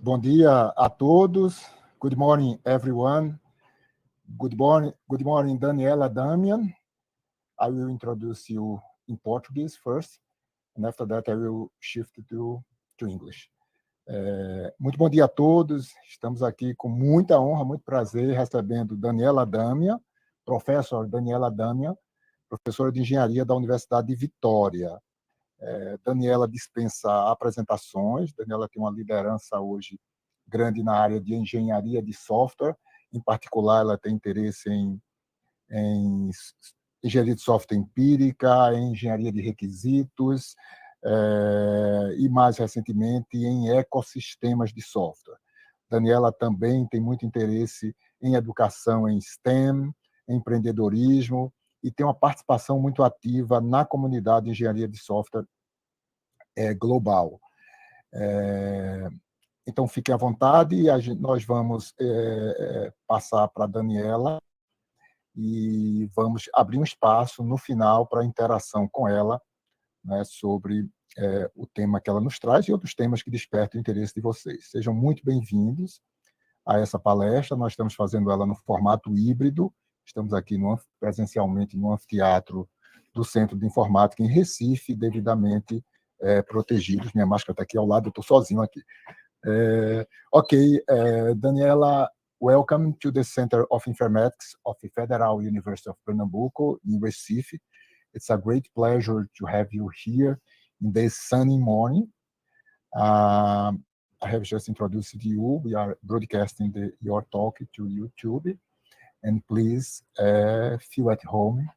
Bom dia a todos. Good morning, everyone. Good morning, Daniela Damian. I will introduce you in Portuguese first, and after that I will shift to English. Muito bom dia a todos. Estamos aqui com muita honra, muito prazer, recebendo Daniela Damian, professora Daniela Damian, professora de Engenharia da Universidade de Victória. Daniela dispensa apresentações. Daniela tem uma liderança hoje grande na área de Engenharia de Software. Em particular, ela tem interesse em Engenharia de Software empírica, em Engenharia de Requisitos, e, mais recentemente, em ecossistemas de software. Daniela também tem muito interesse em educação em STEM, em empreendedorismo, e tem uma participação muito ativa na comunidade de engenharia de software global. Então, fiquem à vontade, e nós vamos passar para a Daniela e vamos abrir um espaço no final para a interação com ela, né, sobre o tema que ela nos traz e outros temas que despertam o interesse de vocês. Sejam muito bem-vindos a essa palestra. Nós estamos fazendo ela no formato híbrido. Estamos aqui presencialmente no Anfiteatro do Centro de Informática em Recife, devidamente protegidos. Minha máscara está aqui ao lado, eu estou sozinho aqui. Daniela, welcome to the Center of Informatics of the Federal University of Pernambuco in Recife. It's a great pleasure to have you here in this sunny morning. I have just introduced you. We are broadcasting your talk to YouTube. And please feel at home.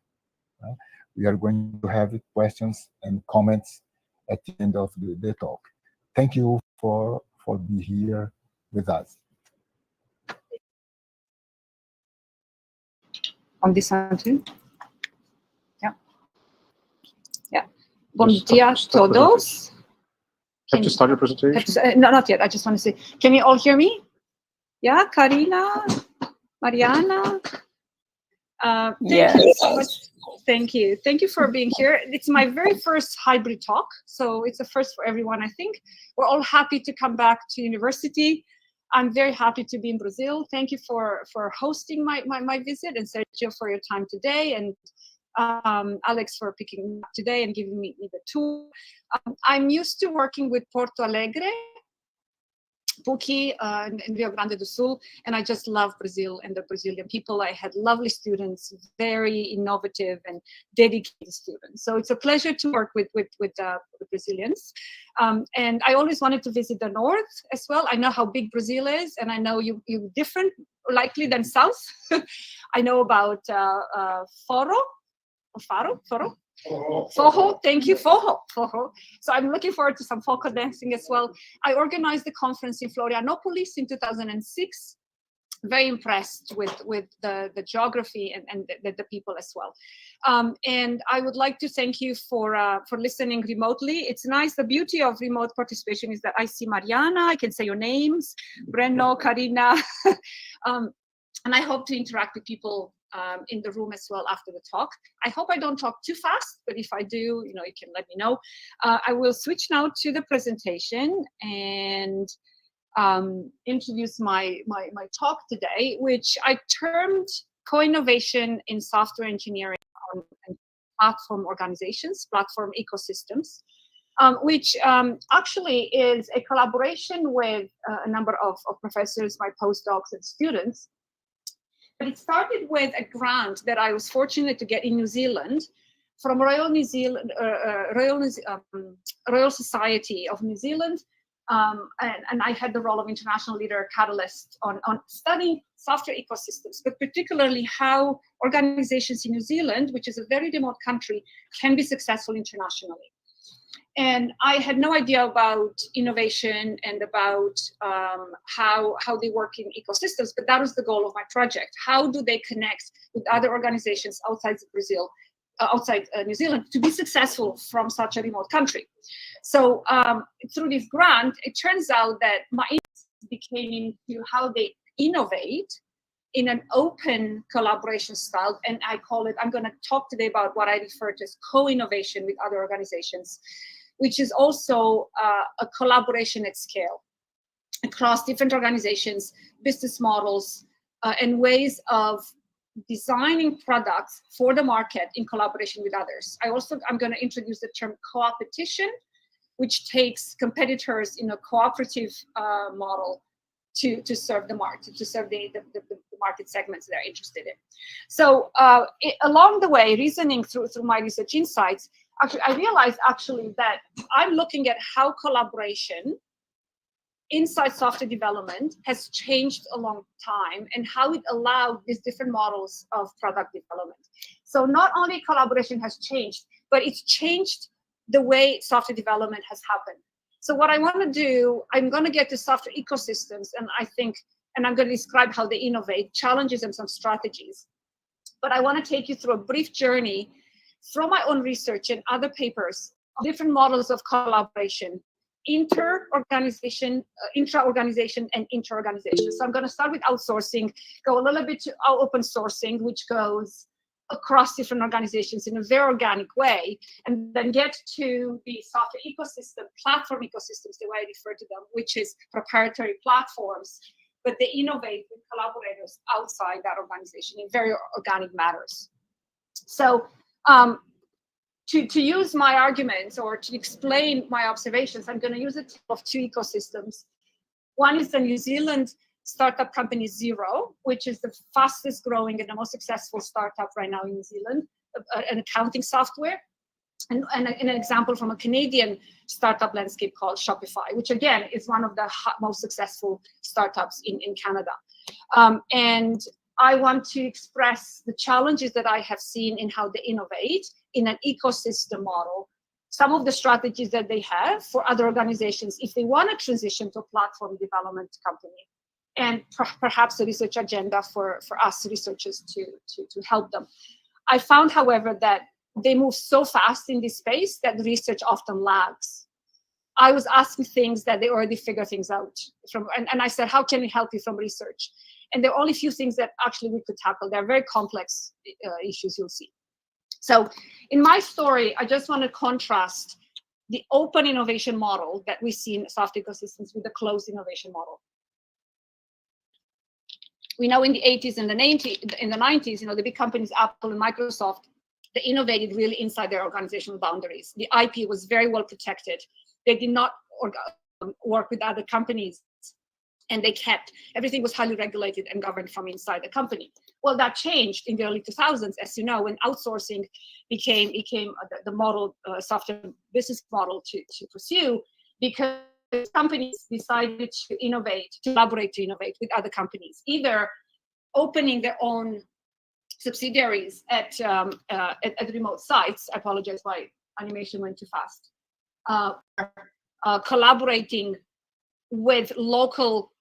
We are going to have questions and comments at the end of the talk. Thank you for being here with us. On this one too? Yeah. Bom dia a todos. Have to start your presentation? No, not yet. I just want to say, can you all hear me? Yeah, Karina? Mariana, thank you so much. Thank you. Thank you for being here. It's my very first hybrid talk, so it's a first for everyone, I think. We're all happy to come back to university. I'm very happy to be in Brazil. Thank you for hosting my visit, and Sergio for your time today, and Alex for picking me up today and giving me the tour. I'm used to working with Porto Alegre, PUC in Rio Grande do Sul, and I just love Brazil and the Brazilian people. I had lovely students, very innovative and dedicated students. So it's a pleasure to work with the Brazilians. And I always wanted to visit the north as well. I know how big Brazil is, and I know you different likely than south. I know about Forró. Forró, thank you, Forró. So I'm looking forward to some polka dancing as well. I organized the conference in Florianopolis in 2006. Very impressed with the geography and the people as well. And I would like to thank you for listening remotely. It's nice. The beauty of remote participation is that I see Mariana, I can say your names, Breno, Karina, and I hope to interact with people in the room as well after the talk. I hope I don't talk too fast, but if I do, you can let me know. I will switch now to the presentation and introduce my talk today, which I termed Co-innovation in Software Engineering and Platform Organizations, Platform Ecosystems, which actually is a collaboration with a number of professors, my postdocs and students. But it started with a grant that I was fortunate to get in New Zealand from Royal Society of New Zealand. And I had the role of international leader catalyst on studying software ecosystems, but particularly how organizations in New Zealand, which is a very remote country, can be successful internationally. And I had no idea about innovation and about how they work in ecosystems, but that was the goal of my project. How do they connect with other organizations outside Brazil, outside New Zealand, to be successful from such a remote country? So through this grant, it turns out that my interest became into how they innovate in an open collaboration style, and I call it, I'm going to talk today about what I refer to as co-innovation with other organizations, which is also a collaboration at scale. across different organizations, business models, and ways of designing products for the market in collaboration with others. I'm going to introduce the term co-opetition, which takes competitors in a cooperative model to serve the market, to serve the market segments they're interested in. So along the way, reasoning through my research insights, actually, I realized that I'm looking at how collaboration inside software development has changed a long time and how it allowed these different models of product development. So not only collaboration has changed, but it's changed the way software development has happened. So what I want to do, I'm going to get to software ecosystems, and I'm going to describe how they innovate, challenges, and some strategies. But I want to take you through a brief journey from my own research and other papers, different models of collaboration, intra-organization, and inter-organization. So I'm going to start with outsourcing, go a little bit to open sourcing, which goes across different organizations in a very organic way, and then get to the software ecosystem, platform ecosystems, the way I refer to them, which is proprietary platforms, but they innovate with collaborators outside that organization in very organic matters. So to use my arguments or to explain my observations, I'm going to use a tale of two ecosystems. One is the New Zealand startup company Xero, which is the fastest growing and the most successful startup right now in New Zealand, an accounting software. And an example from a Canadian startup landscape called Shopify, which again is one of the most successful startups in Canada. And I want to express the challenges that I have seen in how they innovate in an ecosystem model, some of the strategies that they have for other organizations if they want to transition to a platform development company, and perhaps a research agenda for us researchers to help them. I found, however, that they move so fast in this space that research often lags. I was asking things that they already figure things out from, and I said, how can we help you from research? And there are only a few things that actually we could tackle. They're very complex issues, you'll see. So in my story, I just want to contrast the open innovation model that we see in software ecosystems with the closed innovation model. We know in the 80s and the 90s, the big companies, Apple and Microsoft, they innovated really inside their organizational boundaries. The IP was very well protected. They did not work with other companies, and everything was highly regulated and governed from inside the company. Well, that changed in the early 2000s, as you know, when outsourcing became the model, software business model to pursue, because companies decided to collaborate to innovate with other companies, either opening their own subsidiaries at remote sites. I apologize, my animation went too fast. Collaborating with local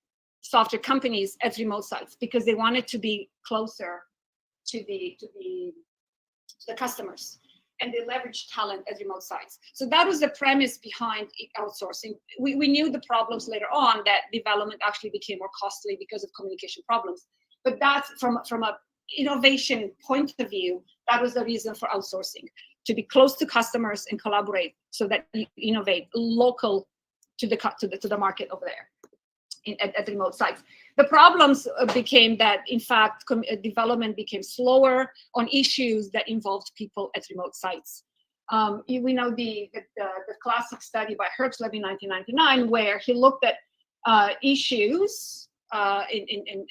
software companies at remote sites because they wanted to be closer to the customers, and they leveraged talent at remote sites. So that was the premise behind outsourcing. We knew the problems later on, that development actually became more costly because of communication problems. But that's from a innovation point of view, that was the reason for outsourcing, to be close to customers and collaborate so that you innovate local to the market over there at remote sites. The problems became that, in fact, development became slower on issues that involved people at remote sites. We know the classic study by Hertzler in 1999, where he looked at issues in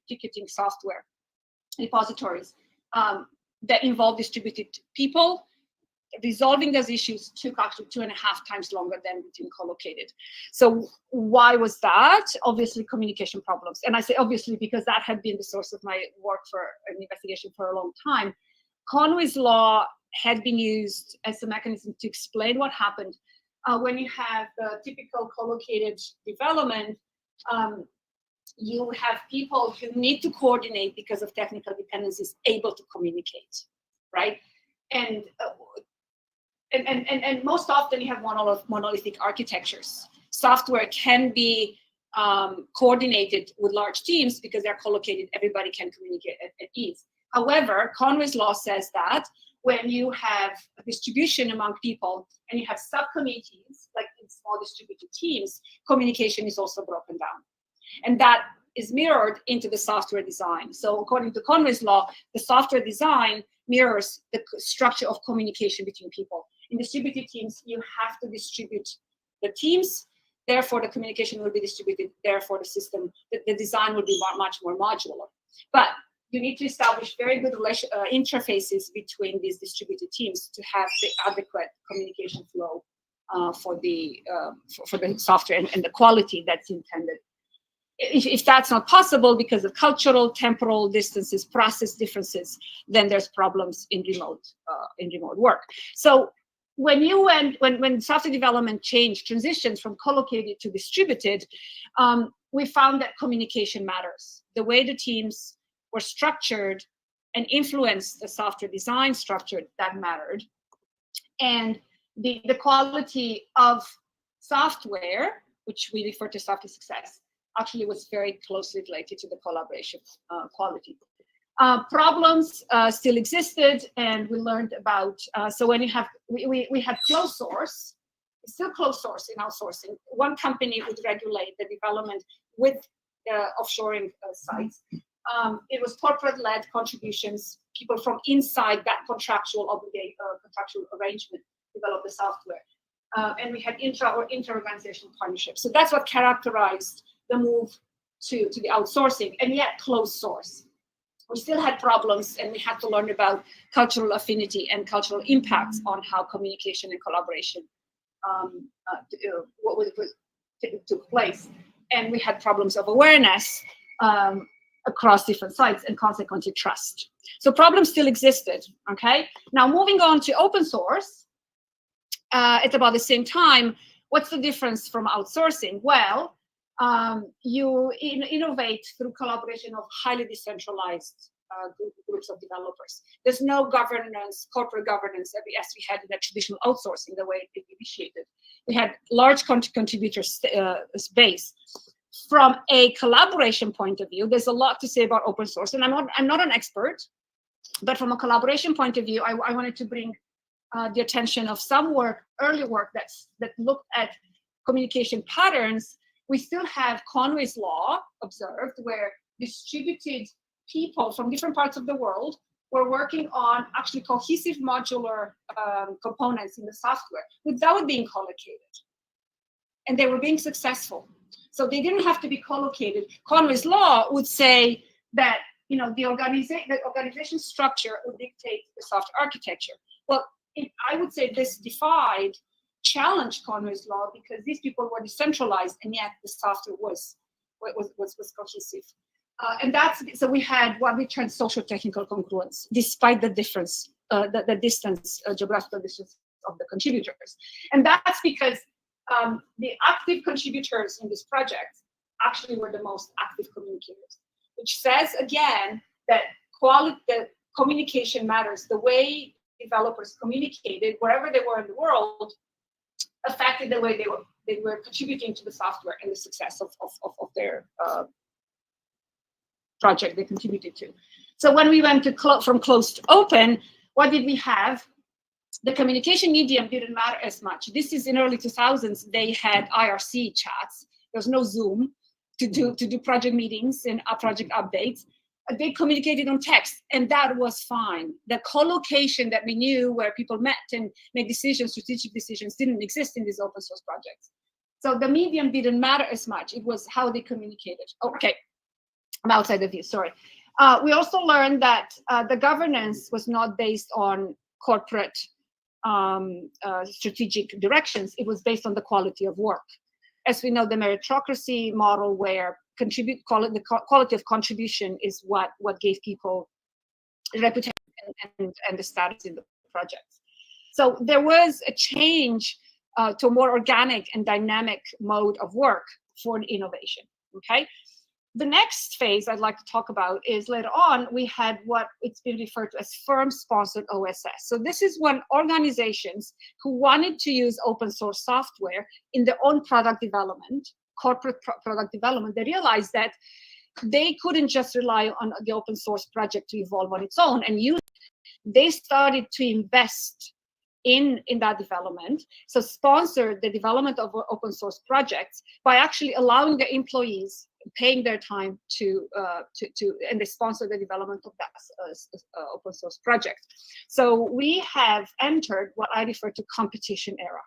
ticketing software repositories that involve distributed people. Resolving those issues took actually 2.5 times longer than between co-located. So why was that? Obviously, communication problems. And I say obviously because that had been the source of my work for an investigation for a long time. Conway's law had been used as a mechanism to explain what happened when you have the typical co-located development. You have people who need to coordinate because of technical dependencies able to communicate, right? And most often you have monolithic architectures. Software can be coordinated with large teams because they're co-located, everybody can communicate at ease. However, Conway's law says that when you have a distribution among people and you have subcommittees, like small distributed teams, communication is also broken down. And that is mirrored into the software design. So according to Conway's law, the software design mirrors the structure of communication between people. In distributed teams, you have to distribute the teams, therefore the communication will be distributed, therefore the design will be much more modular. But you need to establish very good interfaces between these distributed teams to have the adequate communication flow for the software and the quality that's intended. If that's not possible because of cultural, temporal distances, process differences, then there's problems in remote work. So when software development transitions from collocated to distributed, we found that communication matters. The way the teams were structured and influenced the software design structure, that mattered. And the quality of software, which we refer to software success, actually was very closely related to the collaboration quality. Problems still existed, and we learned about, so when you have, we had closed source, still closed source in outsourcing. One company would regulate the development with offshoring sites. It was corporate-led contributions, people from inside that contractual arrangement developed the software. And we had inter-organizational partnerships. So that's what characterized the move to the outsourcing, and yet closed source. We still had problems, and we had to learn about cultural affinity and cultural impacts on how communication and collaboration took place. And we had problems of awareness across different sites, and consequently trust. So problems still existed, okay? Now moving on to open source, at about the same time, what's the difference from outsourcing? Well, you innovate through collaboration of highly decentralized groups of developers. There's no governance, corporate governance, as we had in the traditional outsourcing, the way it initiated. We had large contributor base. From a collaboration point of view, there's a lot to say about open source, and I'm not an expert, but from a collaboration point of view, I wanted to bring the attention of some early work that looked at communication patterns. We still have Conway's law observed, where distributed people from different parts of the world were working on actually cohesive modular components in the software without being collocated. And they were being successful. So they didn't have to be collocated. Conway's law would say that the organization structure would dictate the software architecture. Well, I would say this challenged Conway's law, because these people were decentralized, and yet the software was cohesive. And so we had what we termed social technical congruence, despite the difference, the distance, geographical distance of the contributors. And that's because the active contributors in this project actually were the most active communicators, which says again that the communication matters. The way developers communicated wherever they were in the world affected the way they were contributing to the software and the success of their project they contributed to. So when we went from closed to open, what did we have? The communication medium didn't matter as much. This is in early 2000s. They had IRC chats. There was no Zoom to do project meetings and project updates. They communicated on text, and that was fine. The co-location that we knew, where people met and made decisions, strategic decisions, didn't exist in these open source projects. So the medium didn't matter as much. It was how they communicated. Okay, I'm outside the view, sorry. We also learned that the governance was not based on corporate strategic directions. It was based on the quality of work. As we know, the meritocracy model, where the quality of contribution is what gave people reputation and the status in the projects. So there was a change to a more organic and dynamic mode of work for innovation, okay? The next phase I'd like to talk about is later on, we had what it's been referred to as firm-sponsored OSS. So this is when organizations who wanted to use open source software in their own product development, corporate product development, they realized that they couldn't just rely on the open source project to evolve on its own and use it. They started to invest in that development. So sponsor the development of open source projects by actually allowing the employees, paying their time and they sponsor the development of that open source project. So we have entered what I refer to competition era.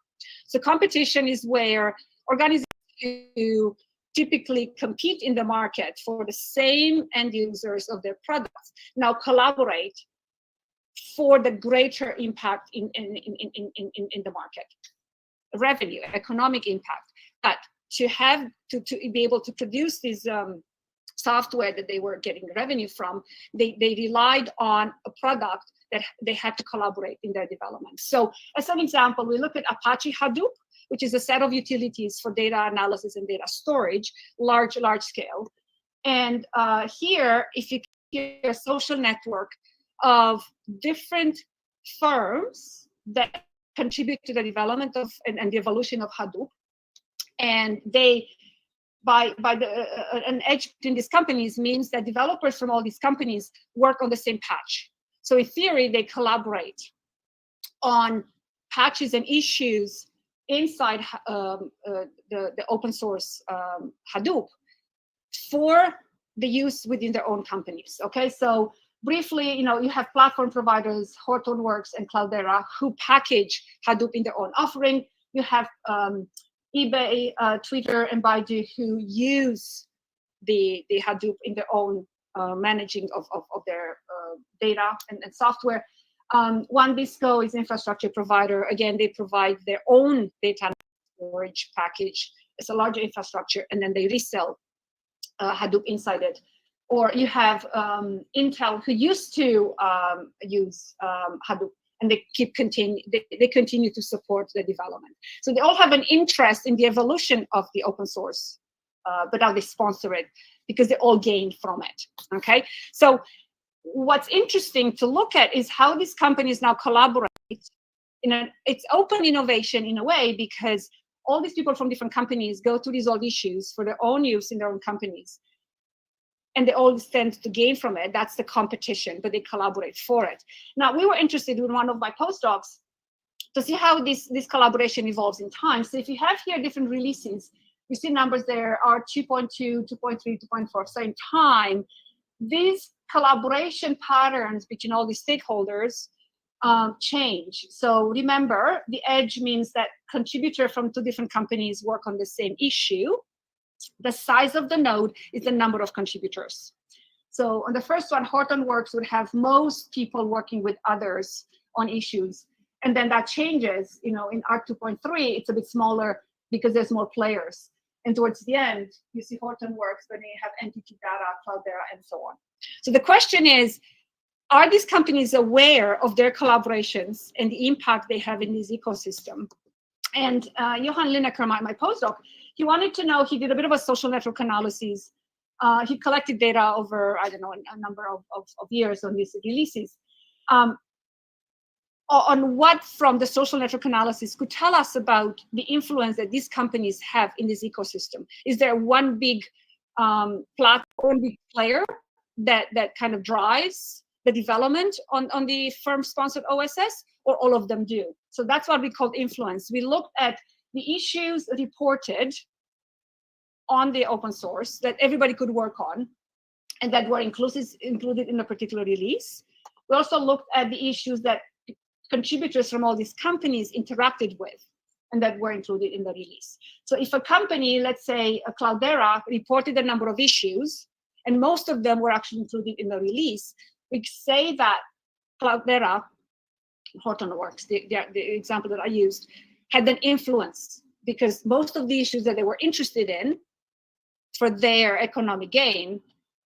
So competition is where organizations who typically compete in the market for the same end users of their products now collaborate for the greater impact in the market, revenue, economic impact. But to be able to produce this software that they were getting revenue from, they relied on a product that they had to collaborate in their development. So as an example, we look at Apache Hadoop, which is a set of utilities for data analysis and data storage, large scale. And here, if you see a social network of different firms that contribute to the development of and the evolution of Hadoop, and they an edge between these companies means that developers from all these companies work on the same patch. So in theory, they collaborate on patches and issues inside the open source Hadoop for the use within their own companies. Okay, so briefly, you have platform providers, Hortonworks and Cloudera, who package Hadoop in their own offering. You have eBay, Twitter, and Baidu, who use the Hadoop in their own managing of their data and software. OneDisco is an infrastructure provider. Again, they provide their own data storage package. It's a larger infrastructure, and then they resell Hadoop inside it. Or you have Intel, who used to use Hadoop, and they continue to support the development. So they all have an interest in the evolution of the open source, but now they sponsor it because they all gain from it. Okay, so what's interesting to look at is how these companies now collaborate. It's open innovation in a way, because all these people from different companies go to resolve issues for their own use in their own companies, and they all stand to gain from it. That's the competition, but they collaborate for it. Now, we were interested in one of my postdocs to see how this collaboration evolves in time. So if you have here different releases, you see numbers there are 2.2, 2.3, 2.4. So in time, these collaboration patterns between all these stakeholders change. So remember, the edge means that contributors from two different companies work on the same issue. The size of the node is the number of contributors. So on the first one, Hortonworks would have most people working with others on issues. And then that changes, in ARC 2.3, it's a bit smaller because there's more players. And towards the end, you see Hortonworks, but then you have Entity Data, Cloudera, and so on. So the question is, are these companies aware of their collaborations and the impact they have in this ecosystem? And Johan Lineker, my postdoc, he wanted to know, he did a bit of a social network analysis. He collected data over, I don't know, a number of years on these releases. On what from the social network analysis could tell us about the influence that these companies have in this ecosystem. Is there one big platform, big player that kind of drives the development on the firm-sponsored OSS, or all of them do? So that's what we call influence. We looked at the issues reported on the open source that everybody could work on, and that were included in a particular release. We also looked at the issues that contributors from all these companies interacted with, and that were included in the release. So if a company, let's say a Cloudera, reported a number of issues, and most of them were actually included in the release, we say that Cloudera, Hortonworks, the example that I used, had an influence, because most of the issues that they were interested in for their economic gain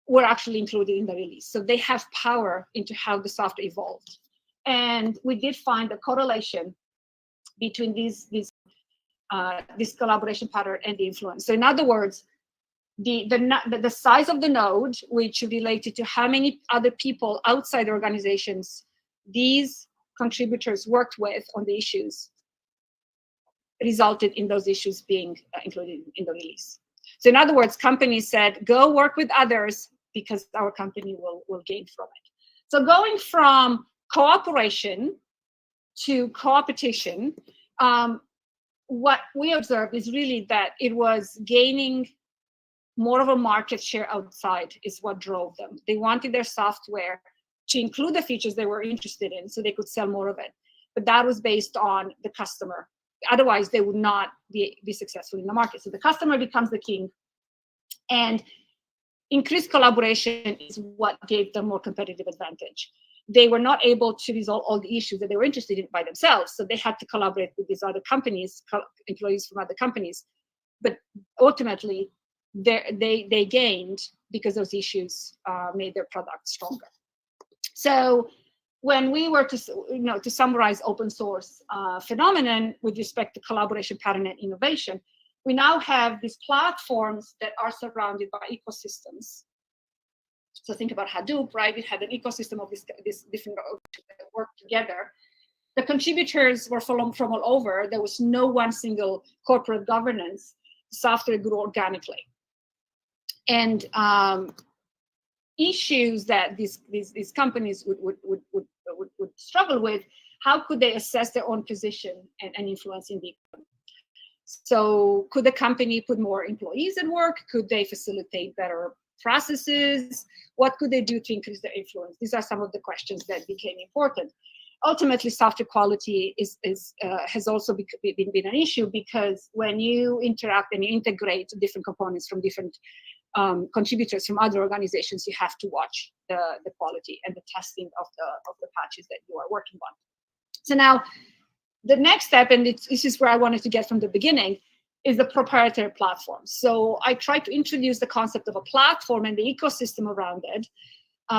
were actually included in the release. So they have power into how the software evolved. And we did find a correlation between this collaboration pattern and the influence. So in other words, the size of the node, which related to how many other people outside the organizations these contributors worked with on the issues, resulted in those issues being included in the release. So in other words, companies said, go work with others because our company will gain from it. So going from cooperation to competition, what we observed is really that it was gaining more of a market share outside is what drove them. They wanted their software to include the features they were interested in so they could sell more of it. But that was based on the customer. Otherwise, they would not be successful in the market. So the customer becomes the king. And increased collaboration is what gave them more competitive advantage. They were not able to resolve all the issues that they were interested in by themselves. So they had to collaborate with these other companies, employees from other companies. But ultimately, they gained because those issues made their product stronger. So when we were to summarize open source phenomenon with respect to collaboration pattern and innovation, we now have these platforms that are surrounded by ecosystems. So think about Hadoop, right? We had an ecosystem of this different work together. The contributors were from all over. There was no one single corporate governance. Software grew organically. And issues that these companies would struggle with, how could they assess their own position and influence in the economy? So could the company put more employees at work? Could they facilitate better processes? What could they do to increase their influence? These are some of the questions that became important. Ultimately, software quality has also been an issue, because when you interact and you integrate different components from different contributors from other organizations, you have to watch the quality and the testing of the patches that you are working on. So now, the next step, and this is where I wanted to get from the beginning, is the proprietary platform. So I tried to introduce the concept of a platform and the ecosystem around it,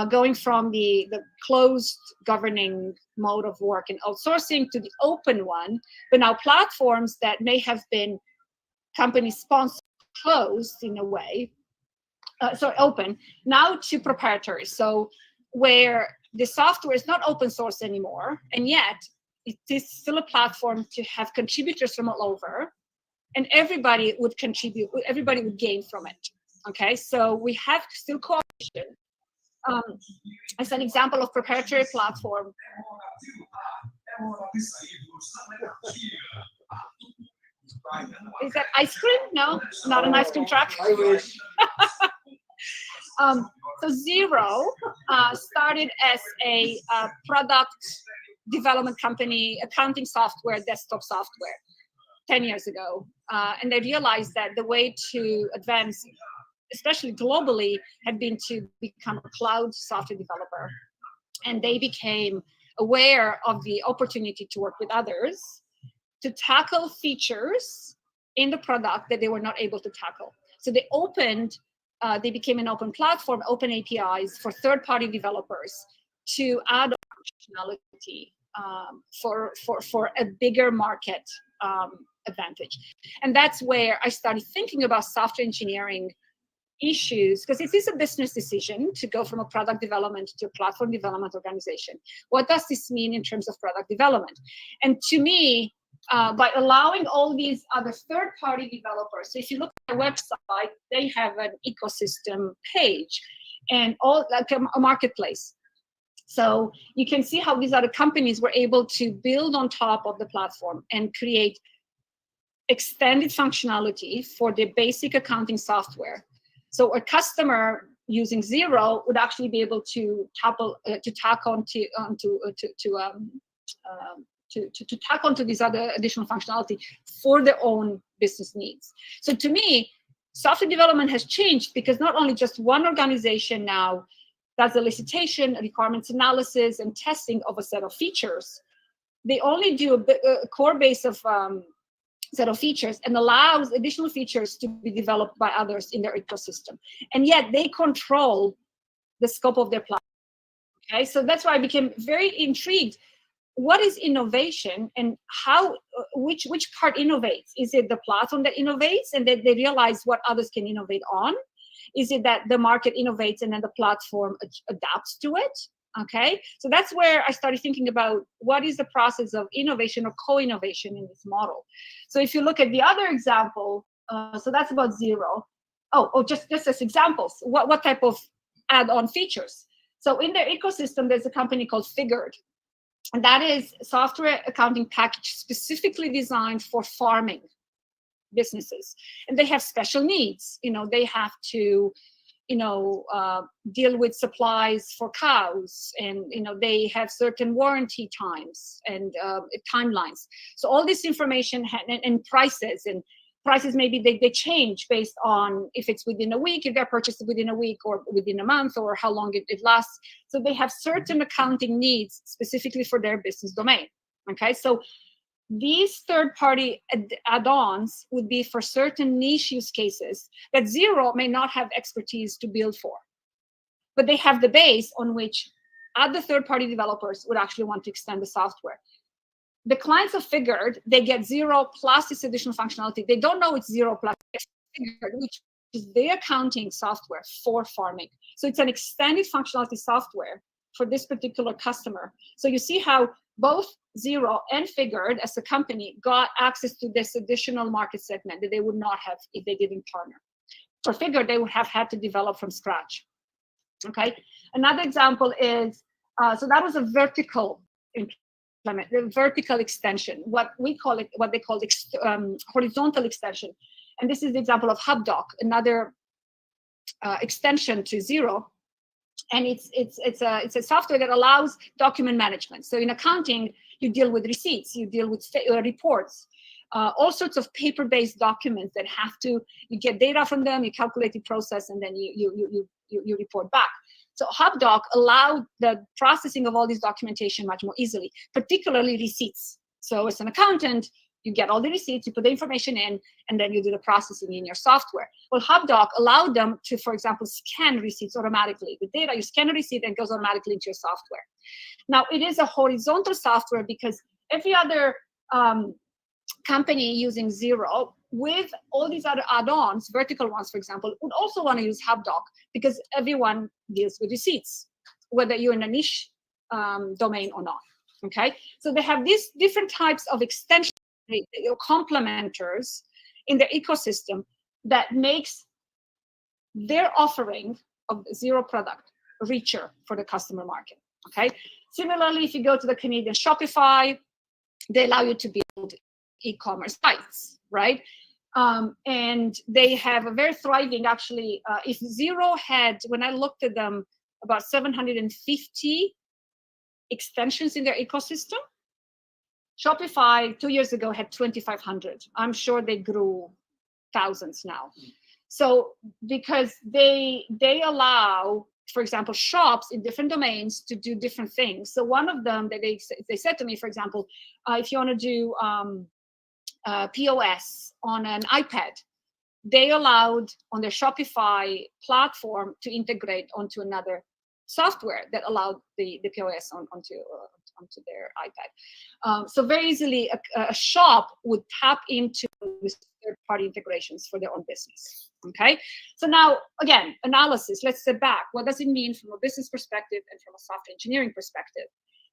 going from the closed governing mode of work and outsourcing to the open one, but now platforms that may have been company-sponsored, closed in a way, open, now to proprietary. So where the software is not open source anymore, and yet it is still a platform to have contributors from all over, and everybody would contribute, everybody would gain from it. Okay, so we have still cooperation. As an example of proprietary platform. Is that ice cream? No, not an ice cream truck. I wish. So Xero started as a product development company, accounting software, desktop software, 10 years ago. And they realized that the way to advance, especially globally, had been to become a cloud software developer. And they became aware of the opportunity to work with others to tackle features in the product that they were not able to tackle. So they became an open platform, open APIs for third-party developers to add functionality for a bigger market advantage. And that's where I started thinking about software engineering issues, because it is a business decision to go from a product development to a platform development organization. What does this mean in terms of product development? And to me, by allowing all these other third-party developers, so if you look at their website, they have an ecosystem page and all like a marketplace. So you can see how these other companies were able to build on top of the platform and create extended functionality for the basic accounting software. So a customer using Xero would actually be able to tack onto these other additional functionality for their own business needs. So to me, software development has changed because not only just one organization now does elicitation, requirements analysis, and testing of a set of features. They only do a core base of set of features and allows additional features to be developed by others in their ecosystem. And yet they control the scope of their platform. Okay, so that's why I became very intrigued. What is innovation, and how, which part innovates? Is it the platform that innovates and that they realize what others can innovate on? Is it that the market innovates and then the platform adapts to it? Okay, so that's where I started thinking about what is the process of innovation or co-innovation in this model. So if you look at the other example, so that's about Xero. Just as examples, what type of add-on features? So in their ecosystem, there's a company called Figured. And that is software accounting package specifically designed for farming businesses. And they have special needs. They have to, deal with supplies for cows, and, they have certain warranty times and timelines. So all this information and prices, maybe they change based on if it's within a week, if they're purchased within a week or within a month, or how long it lasts. So they have certain accounting needs specifically for their business domain. Okay, so these third-party add-ons would be for certain niche use cases that Xero may not have expertise to build for, but they have the base on which other third-party developers would actually want to extend the software. The clients have figured they get Xero plus this additional functionality. They don't know it's Xero plus Figured, which is the accounting software for farming. So it's an extended functionality software for this particular customer. So you see how both Xero and Figured as a company got access to this additional market segment that they would not have if they didn't partner. For Figured, they would have had to develop from scratch. Okay. Another example is, so that was a vertical implement, the vertical extension, what they call horizontal extension. And this is the example of HubDoc, another extension to Xero. And it's a software that allows document management. So in accounting, you deal with receipts, you deal with reports, all sorts of paper-based documents that you get data from them, you calculate the process, and then you report back. So HubDoc allowed the processing of all this documentation much more easily, particularly receipts. So as an accountant, you get all the receipts, you put the information in, and then you do the processing in your software. Well, HubDoc allowed them to, for example, scan receipts automatically. The data, you scan a receipt and it goes automatically into your software. Now, it is a horizontal software because every other company using Xero with all these other add-ons, vertical ones, for example, would also want to use HubDoc because everyone deals with receipts, whether you're in a niche domain or not. Okay, so they have these different types of extensions, complementers in their ecosystem that makes their offering of the Xero product richer for the customer market. Okay. Similarly, if you go to the Canadian Shopify, they allow you to build e-commerce sites, right? And they have a very thriving, actually, if Xero had, when I looked at them, about 750 extensions in their ecosystem, Shopify 2 years ago had 2,500. I'm sure they grew thousands now. So because they allow, for example, shops in different domains to do different things. So one of them that they said to me, for example, if you want to do POS on an iPad, they allowed on their Shopify platform to integrate onto another software that allowed the POS onto their iPad. So very easily, a shop would tap into third-party integrations for their own business. Okay. So now, again, analysis. Let's step back. What does it mean from a business perspective and from a software engineering perspective?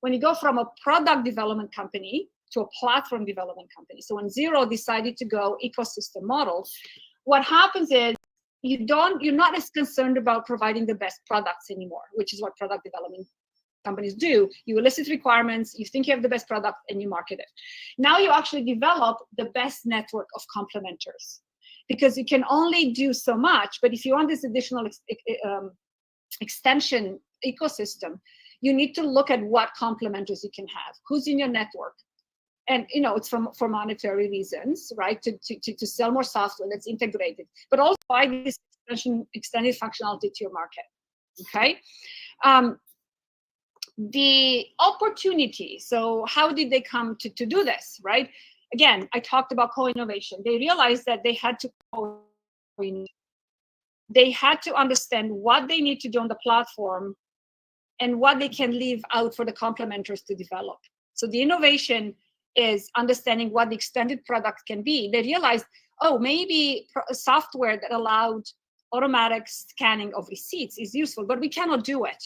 When you go from a product development company to a platform development company. So when Xero decided to go ecosystem model, what happens is you're not as concerned about providing the best products anymore, which is what product development companies do. You elicit requirements, you think you have the best product, and you market it. Now you actually develop the best network of complementers, because you can only do so much. But if you want this additional extension ecosystem, you need to look at what complementers you can have, who's in your network. And it's for monetary reasons, right? To sell more software that's integrated, but also buy this extended functionality to your market. Okay. The opportunity. So how did they come to do this, right? Again, I talked about co-innovation. They realized that they had to understand what they need to do on the platform and what they can leave out for the complementers to develop. So the innovation is understanding what the extended product can be. They realized, maybe a software that allowed automatic scanning of receipts is useful, but we cannot do it.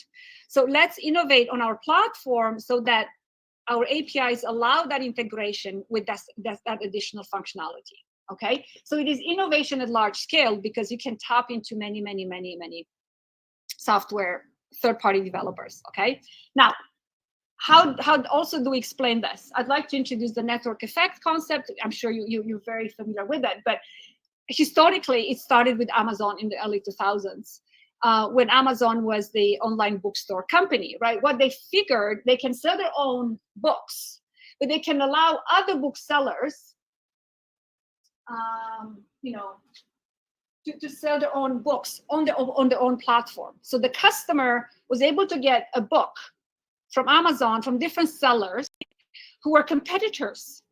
So let's innovate on our platform so that our APIs allow that integration with that additional functionality. Okay, so it is innovation at large scale because you can tap into many, many, many, many software third-party developers. Okay, now how also do we explain this? I'd like to introduce the network effect concept. I'm sure you're very familiar with it, but historically, it started with Amazon in the early 2000s, when Amazon was the online bookstore company, right? What they figured, they can sell their own books, but they can allow other booksellers, to sell their own books on their own platform. So the customer was able to get a book from Amazon from different sellers who were competitors,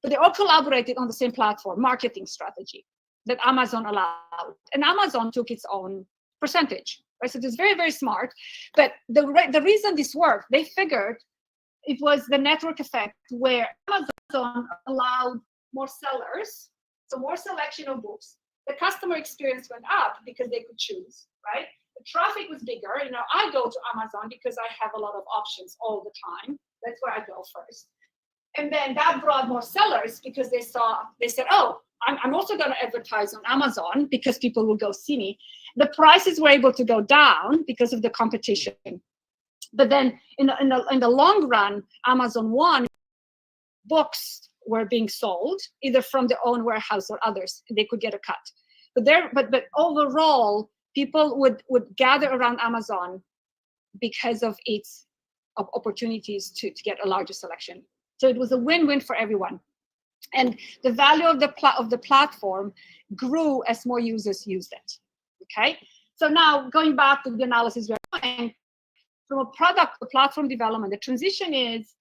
but they all collaborated on the same platform marketing strategy that Amazon allowed, and Amazon took its own percentage. Right? So it's very, very smart. But the reason this worked, they figured it was the network effect, where Amazon allowed more sellers, so more selection of books. The customer experience went up because they could choose, right? The traffic was bigger. I go to Amazon because I have a lot of options all the time. That's where I go first. And then that brought more sellers because they said, oh, I'm also going to advertise on Amazon because people will go see me. The prices were able to go down because of the competition. But then in the long run, Amazon won. Books were being sold either from their own warehouse or others. They could get a cut. But overall, people would gather around Amazon because of its opportunities to get a larger selection. So it was a win-win for everyone. And the value of the platform grew as more users used it. Okay. So now going back to the analysis we're doing, from a product to platform development, the transition is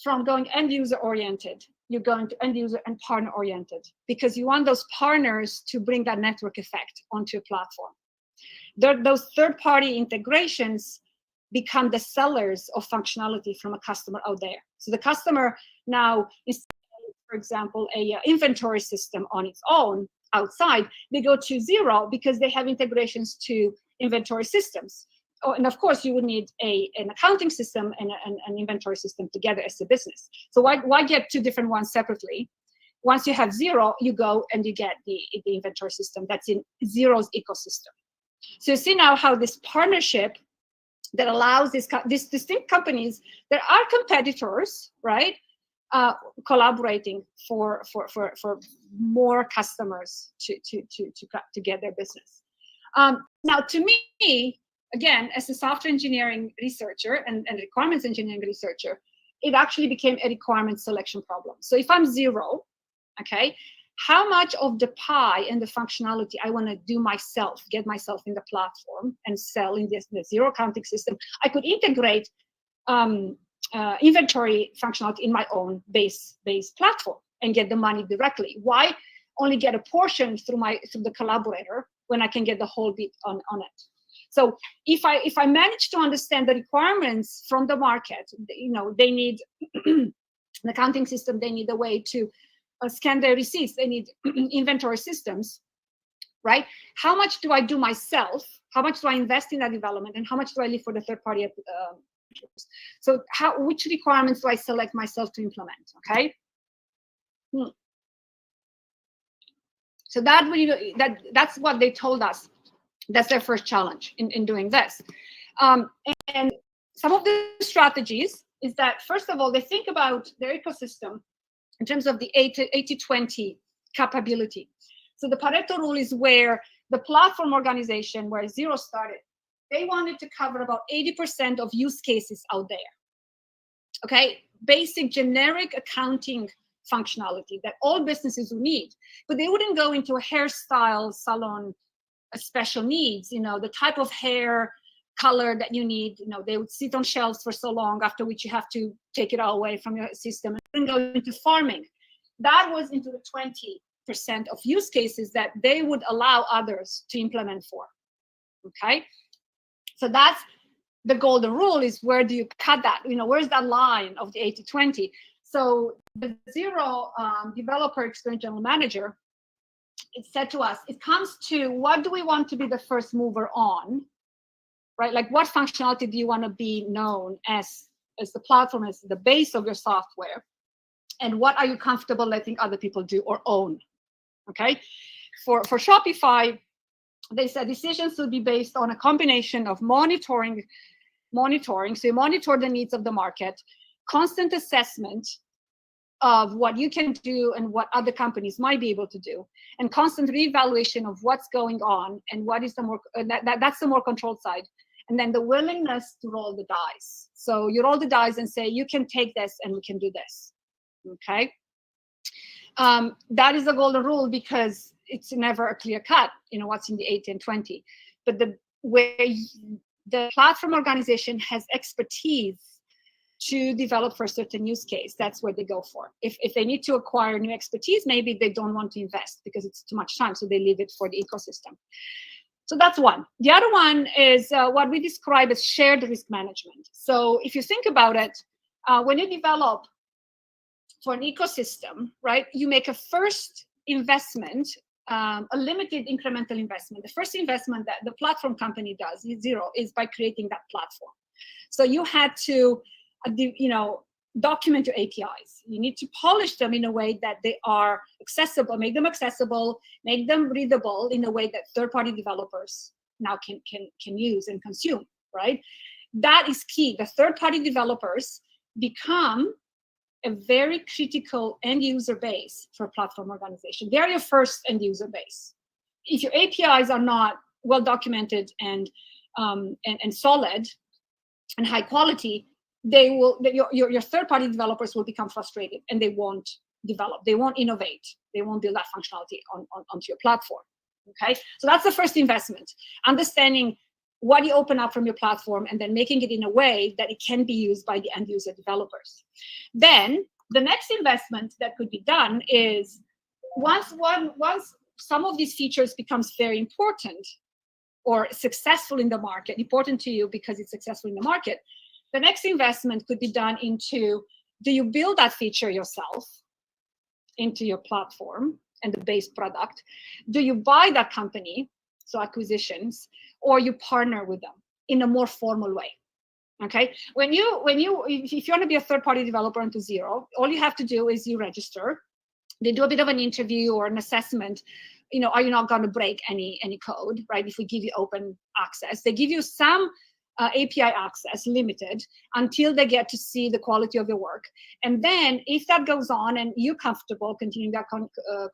from going end user oriented, you're going to end user and partner oriented, because you want those partners to bring that network effect onto a platform. Those third-party integrations become the sellers of functionality from a customer out there. So the customer now, for example, a inventory system on its own outside, they go to Xero because they have integrations to inventory systems. Oh, and of course, you would need an accounting system and an inventory system together as a business. So why get two different ones separately? Once you have Xero, you go and you get the inventory system that's in Xero's ecosystem. So you see now how this partnership that allows these distinct companies that are competitors, right, collaborating for more customers to get their business. Now, to me, again, as a software engineering researcher and requirements engineering researcher, it actually became a requirement selection problem. So if I'm Xero, okay, how much of the pie and the functionality I want to do myself, get myself in the platform and sell in the Xero accounting system, I could integrate inventory functionality in my own base platform and get the money directly. Why only get a portion through the collaborator when I can get the whole bit on it? So if I manage to understand the requirements from the market, they need an accounting system, they need a way to scan their receipts, they need inventory systems, right? How much do I do myself? How much do I invest in that development? And how much do I leave for the third party? So which requirements do I select myself to implement, okay? So that's what they told us. That's their first challenge in doing this. And some of the strategies is that, first of all, they think about their ecosystem in terms of the 80-20 capability. So the Pareto rule is where the platform organization, where Xero started, they wanted to cover about 80% of use cases out there. Okay, basic generic accounting functionality that all businesses will need, but they wouldn't go into a hairstyle salon special needs, the type of hair color that you need, they would sit on shelves for so long, after which you have to take it all away from your system and go into farming. That was into the 20% of use cases that they would allow others to implement for. Okay, so that's the golden rule, is where do you cut that? Where's that line of the 80-20? So the Xero developer experience general manager, it said to us, it comes to what do we want to be the first mover on, right? Like, what functionality do you want to be known as the platform, as the base of your software? And what are you comfortable letting other people do or own? Okay. For Shopify, they said decisions will be based on a combination of monitoring monitoring. So you monitor the needs of the market, constant assessment of what you can do and what other companies might be able to do, and constant reevaluation of what's going on and what is the more, that's the more controlled side. And then the willingness to roll the dice. So you roll the dice and say, you can take this and we can do this, okay? That is the golden rule, because it's never a clear cut, what's in the 80 and 20. But where the platform organization has expertise to develop for a certain use case, that's where they go for. If they need to acquire new expertise, maybe they don't want to invest because it's too much time, so they leave it for the ecosystem. So that's one. The other one is what we describe as shared risk management. So if you think about it, when you develop for an ecosystem, right, you make a first investment, a limited incremental investment. The first investment that the platform company does, zero, is by creating that platform. So you had to, document your APIs. You need to polish them in a way that they are accessible, make them readable in a way that third-party developers now can use and consume, right? That is key. The third-party developers become a very critical end user base for a platform organization. They are your first end user base. If your APIs are not well documented and solid and high quality, your third-party developers will become frustrated and they won't develop, they won't innovate, they won't build that functionality onto your platform. Okay, so that's the first investment, understanding what you open up from your platform and then making it in a way that it can be used by the end user developers. Then the next investment that could be done is once some of these features becomes very important or successful in the market, important to you because it's successful in the market, the next investment could be done into, do you build that feature yourself into your platform and the base product? Do you buy that company, so acquisitions, or you partner with them in a more formal way? Okay, if you want to be a third-party developer into Xero, all you have to do is you register. They do a bit of an interview or an assessment. Are you not going to break any code, right? If we give you open access, they give you some API access, limited, until they get to see the quality of your work. And then if that goes on and you're comfortable continuing that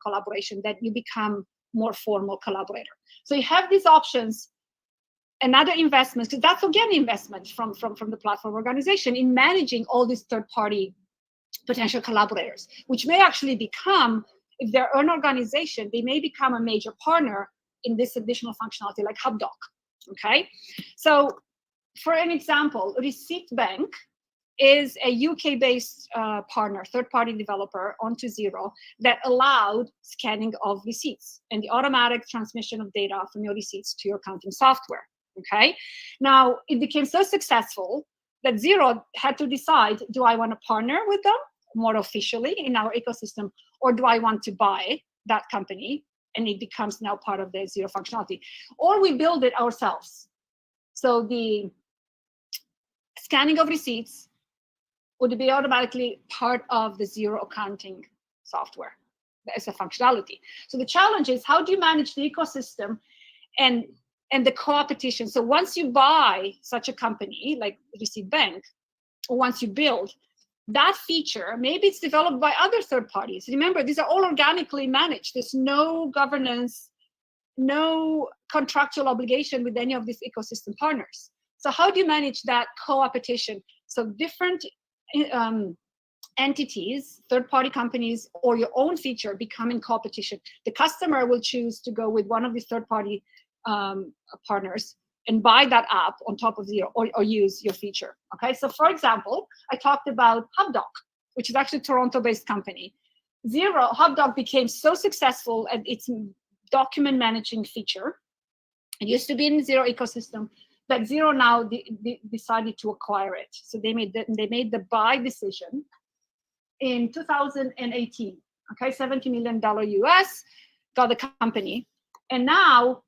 collaboration, then you become more formal collaborator. So you have these options. Another investment, because that's again investment from the platform organization in managing all these third-party potential collaborators, which may actually become, if they're an organization, they may become a major partner in this additional functionality like HubDoc. Okay, so for an example, Receipt Bank is a UK-based partner, third-party developer onto Xero that allowed scanning of receipts and the automatic transmission of data from your receipts to your accounting software. Okay, now it became so successful that Xero had to decide, do I want to partner with them more officially in our ecosystem, or do I want to buy that company and it becomes now part of the Xero functionality, or we build it ourselves. So the scanning of receipts would be automatically part of the Xero accounting software as a functionality. So the challenge is, how do you manage the ecosystem and the competition? So once you buy such a company like Receipt Bank, or once you build that feature, maybe it's developed by other third parties. Remember, these are all organically managed. There's no governance, no contractual obligation with any of these ecosystem partners. So how do you manage that co-opetition? So different entities, third-party companies, or your own feature become in competition. The customer will choose to go with one of these third-party partners and buy that app on top of Xero, or use your feature. Okay, so for example, I talked about HubDoc, which is actually a Toronto-based company. HubDoc became so successful at its document managing feature. It used to be in the Xero ecosystem, but Xero now decided to acquire it. So they made the buy decision in 2018. Okay, $70 million US, got the company, and now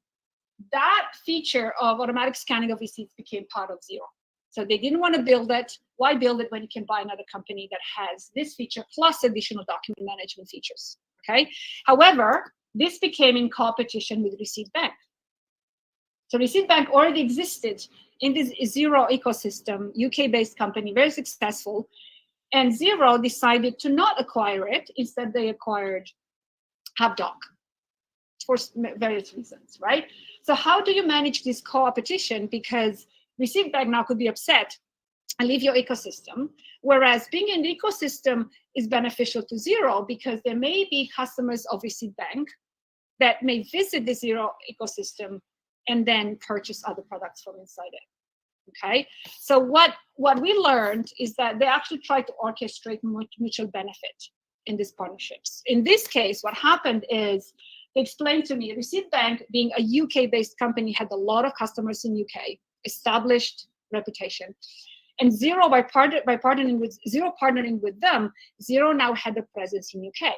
that feature of automatic scanning of receipts became part of Xero. So they didn't want to build it. Why build it when you can buy another company that has this feature plus additional document management features? Okay. However, this became in competition with Receipt Bank. So Receipt Bank already existed in this Zero ecosystem, UK-based company, very successful. And Zero decided to not acquire it. Instead, they acquired HubDoc for various reasons, right? So how do you manage this co-opetition? Because Receive Bank now could be upset and leave your ecosystem, whereas being in the ecosystem is beneficial to Zero because there may be customers of Receive Bank that may visit the Zero ecosystem and then purchase other products from inside it. Okay, so what we learned is that they actually try to orchestrate mutual benefit in these partnerships. In this case, what happened is they explained to me, Receive Bank, being a UK-based company, had a lot of customers in UK, established reputation. And Zero, by partnering with them, Zero now had a presence in UK.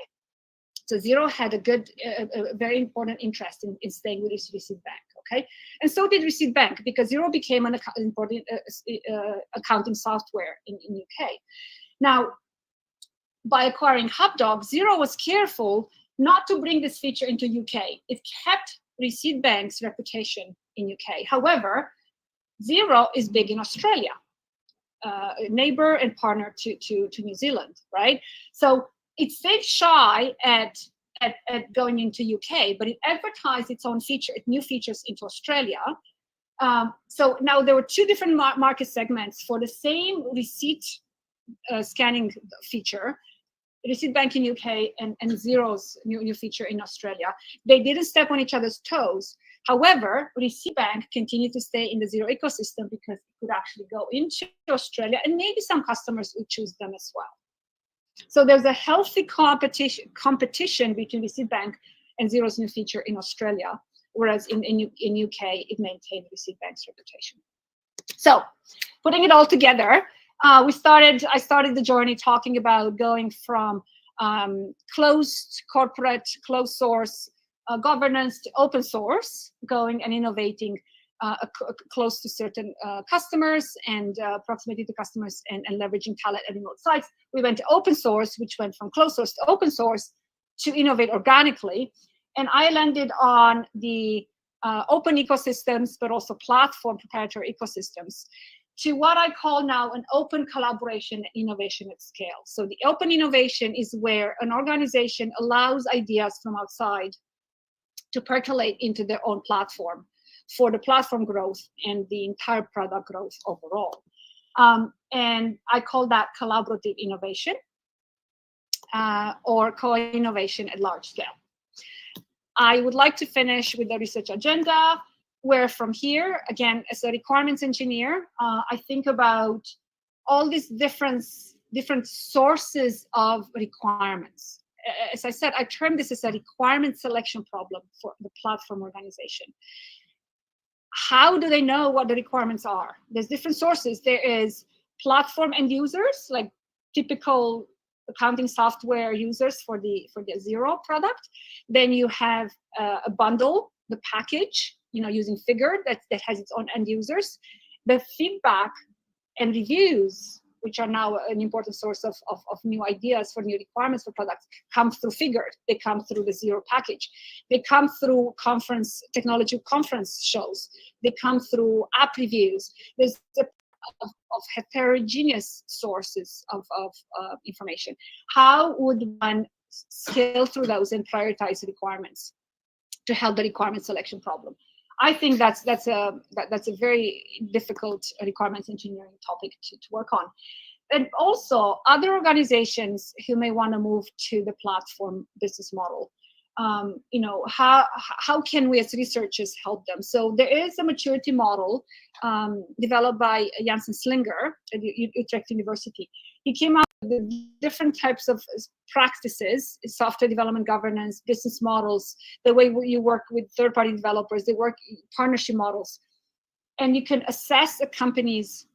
So Zero had a very important interest in staying with Receive Bank, okay? And so did Receive Bank, because Zero became an important accounting software in UK. Now, by acquiring HubDoc, Zero was careful not to bring this feature into UK. It kept Receive Bank's reputation in UK. However, Zero is big in Australia, a neighbor and partner to New Zealand, right? So it stayed shy at going into UK, but it advertised its own new features into Australia. So now there were two different market segments for the same receipt scanning feature. Receive Bank in UK and Zero's new feature in Australia. They didn't step on each other's toes. However, Receive Bank continued to stay in the Zero ecosystem because it could actually go into Australia, and maybe some customers would choose them as well. So there's a healthy competition between Receive Bank and Zero's new feature in Australia, whereas in UK, it maintained Receive Bank's reputation. So putting it all together, I started the journey talking about going from closed corporate, closed source governance to open source, going and innovating close to certain customers and proximity to customers and leveraging talent at remote sites. We went to open source, which went from closed source to open source to innovate organically. And I landed on the open ecosystems, but also platform proprietary ecosystems, to what I call now an open collaboration innovation at scale. So the open innovation is where an organization allows ideas from outside to percolate into their own platform for the platform growth and the entire product growth overall. And I call that collaborative innovation or co-innovation at large scale. I would like to finish with the research agenda, where from here, again, as a requirements engineer, I think about all these different sources of requirements. As I said, I term this as a requirement selection problem for the platform organization. How do they know what the requirements are? There's different sources. There is platform end users, like typical accounting software users for the Zero product. Then you have a bundle, the package, using Figure that has its own end users. The feedback and reviews, which are now an important source of new ideas for new requirements for products, come through Figure. They come through the Zero package. They come through technology conference shows. They come through app reviews. There's of heterogeneous sources of information. How would one scale through those and prioritize requirements to help the requirement selection problem? I think that's a very difficult requirements engineering topic to work on. And also other organizations who may want to move to the platform business model. How can we as researchers help them? So there is a maturity model developed by Janssen Slinger at Utrecht University. He came out with different types of practices, software development governance, business models, the way you work with third-party developers, they work partnership models. And you can assess a company's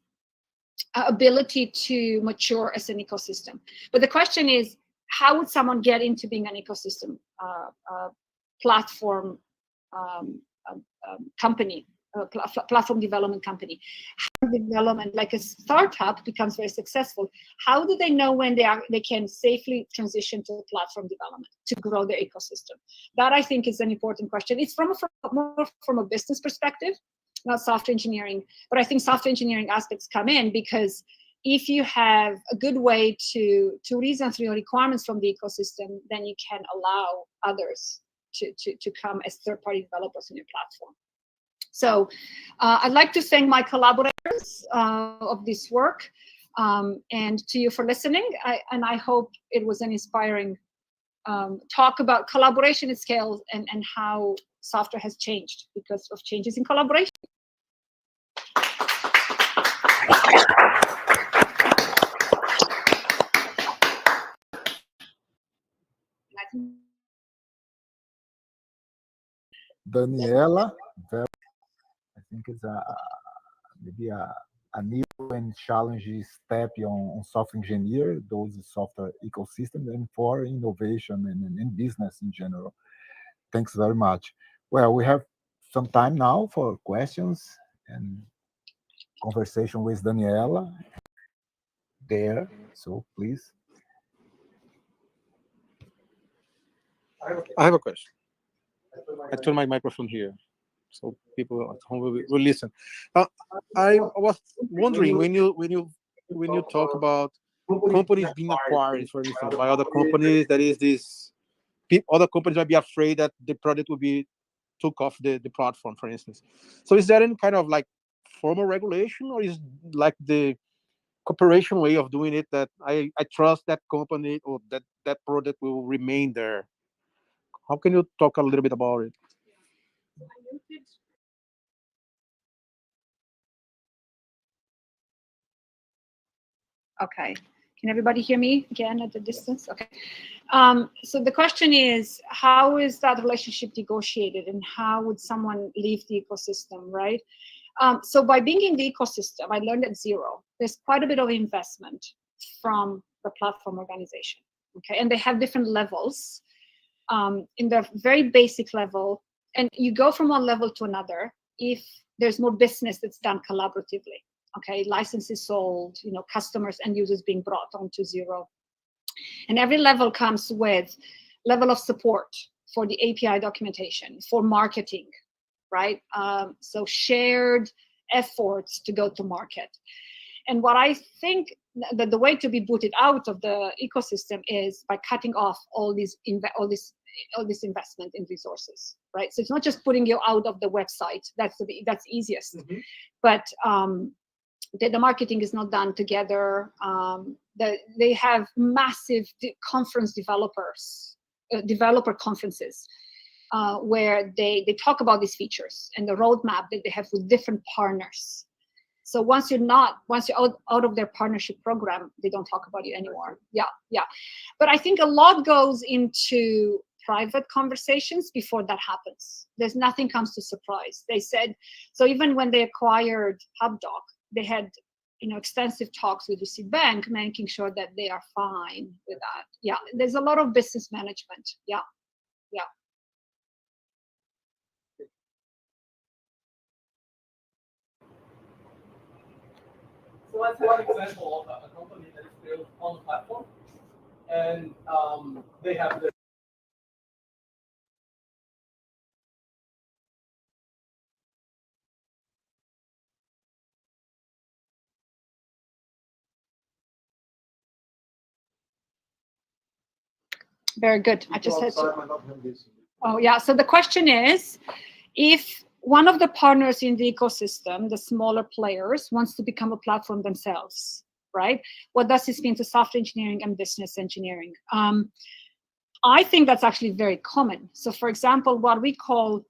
ability to mature as an ecosystem. But the question is, how would someone get into being an ecosystem platform company, platform development company? How development, like a startup, becomes very successful? How do they know when they can safely transition to platform development to grow their ecosystem? That I think is an important question. It's more from a business perspective, not software engineering. But I think software engineering aspects come in because if you have a good way to reason through your requirements from the ecosystem, then you can allow others to come as third-party developers on your platform. So I'd like to thank my collaborators of this work, and to you for listening. And I hope it was an inspiring talk about collaboration at scale and how software has changed because of changes in collaboration. Daniela, I think it's maybe a new and challenging step on software engineer, those software ecosystem, and for innovation and business in general. Thanks very much. Well, we have some time now for questions and conversation with Daniela there. So please. I have a question. I turn my microphone here, so people at home will listen. I was wondering when you talk about companies being acquired, for instance, by other companies, that is this. Other companies might be afraid that the product will be took off the platform, for instance. So is there any kind of like formal regulation, or is like the cooperation way of doing it that I trust that company or that product will remain there? How can you talk a little bit about it? Okay. Can everybody hear me again at the distance? Okay. So the question is, how is that relationship negotiated and how would someone leave the ecosystem, right? So by being in the ecosystem, I learned at Zero, there's quite a bit of investment from the platform organization, okay? And they have different levels. In the very basic level, and you go from one level to another if there's more business that's done collaboratively. Okay, licenses sold, customers and users being brought onto Zero. And every level comes with level of support for the API documentation, for marketing, right? So shared efforts to go to market. And what I think that the way to be booted out of the ecosystem is by cutting off all this investment in resources, right? So it's not just putting you out of the website. That's easiest, but the marketing is not done together. They have massive conference developer conferences where they talk about these features and the roadmap that they have with different partners. So once you're out of their partnership program, they don't talk about you anymore. Yeah. But I think a lot goes into private conversations before that happens. There's nothing comes to surprise. They said, so even when they acquired HubDoc, they had extensive talks with UC Bank, making sure that they are fine with that. Yeah, there's a lot of business management. Yeah. So let's have an example of a company that is built on the platform, and they have the Very good. I just had to. Oh, yeah. So the question is, if one of the partners in the ecosystem, the smaller players, wants to become a platform themselves, right? What does this mean to software engineering and business engineering? I think that's actually very common. So for example, what we call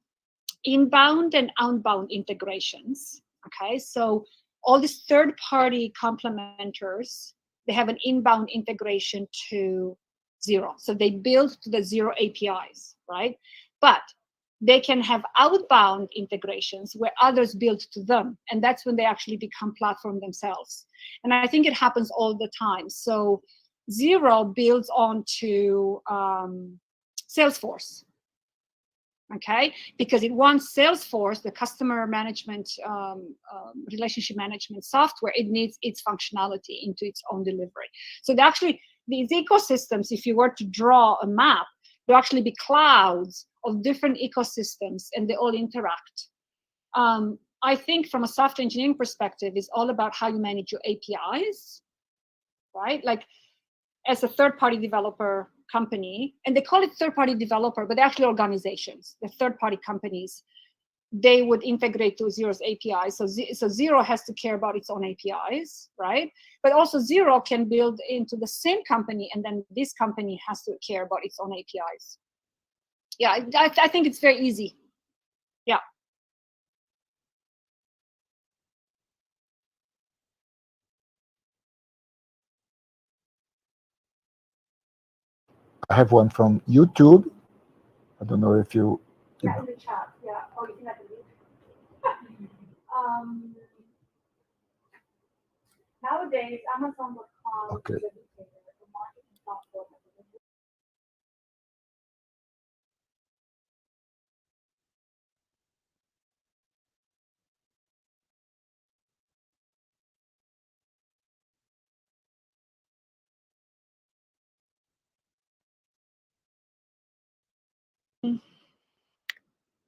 inbound and outbound integrations, okay? So all these third-party complementers, they have an inbound integration to Zero. So they build to the Zero APIs, right? But they can have outbound integrations where others build to them. And that's when they actually become platform themselves. And I think it happens all the time. So Zero builds onto Salesforce, okay? Because it wants Salesforce, the customer management, relationship management software, it needs its functionality into its own delivery. So these ecosystems, if you were to draw a map, there actually be clouds of different ecosystems and they all interact. I think from a software engineering perspective, is all about how you manage your APIs, right? Like as a third-party developer company, and they call it third-party developer, but they're actually organizations. They're third-party companies. They would integrate to Xero's APIs. So Xero has to care about its own APIs, right? But also Xero can build into the same company, and then this company has to care about its own APIs. Yeah, I think it's very easy. Yeah. I have one from YouTube. I don't know if you... Yeah, in the chat. Yeah. Oh, you can have the link. Nowadays, Amazon.com Okay. is a retailer, a marketing platform.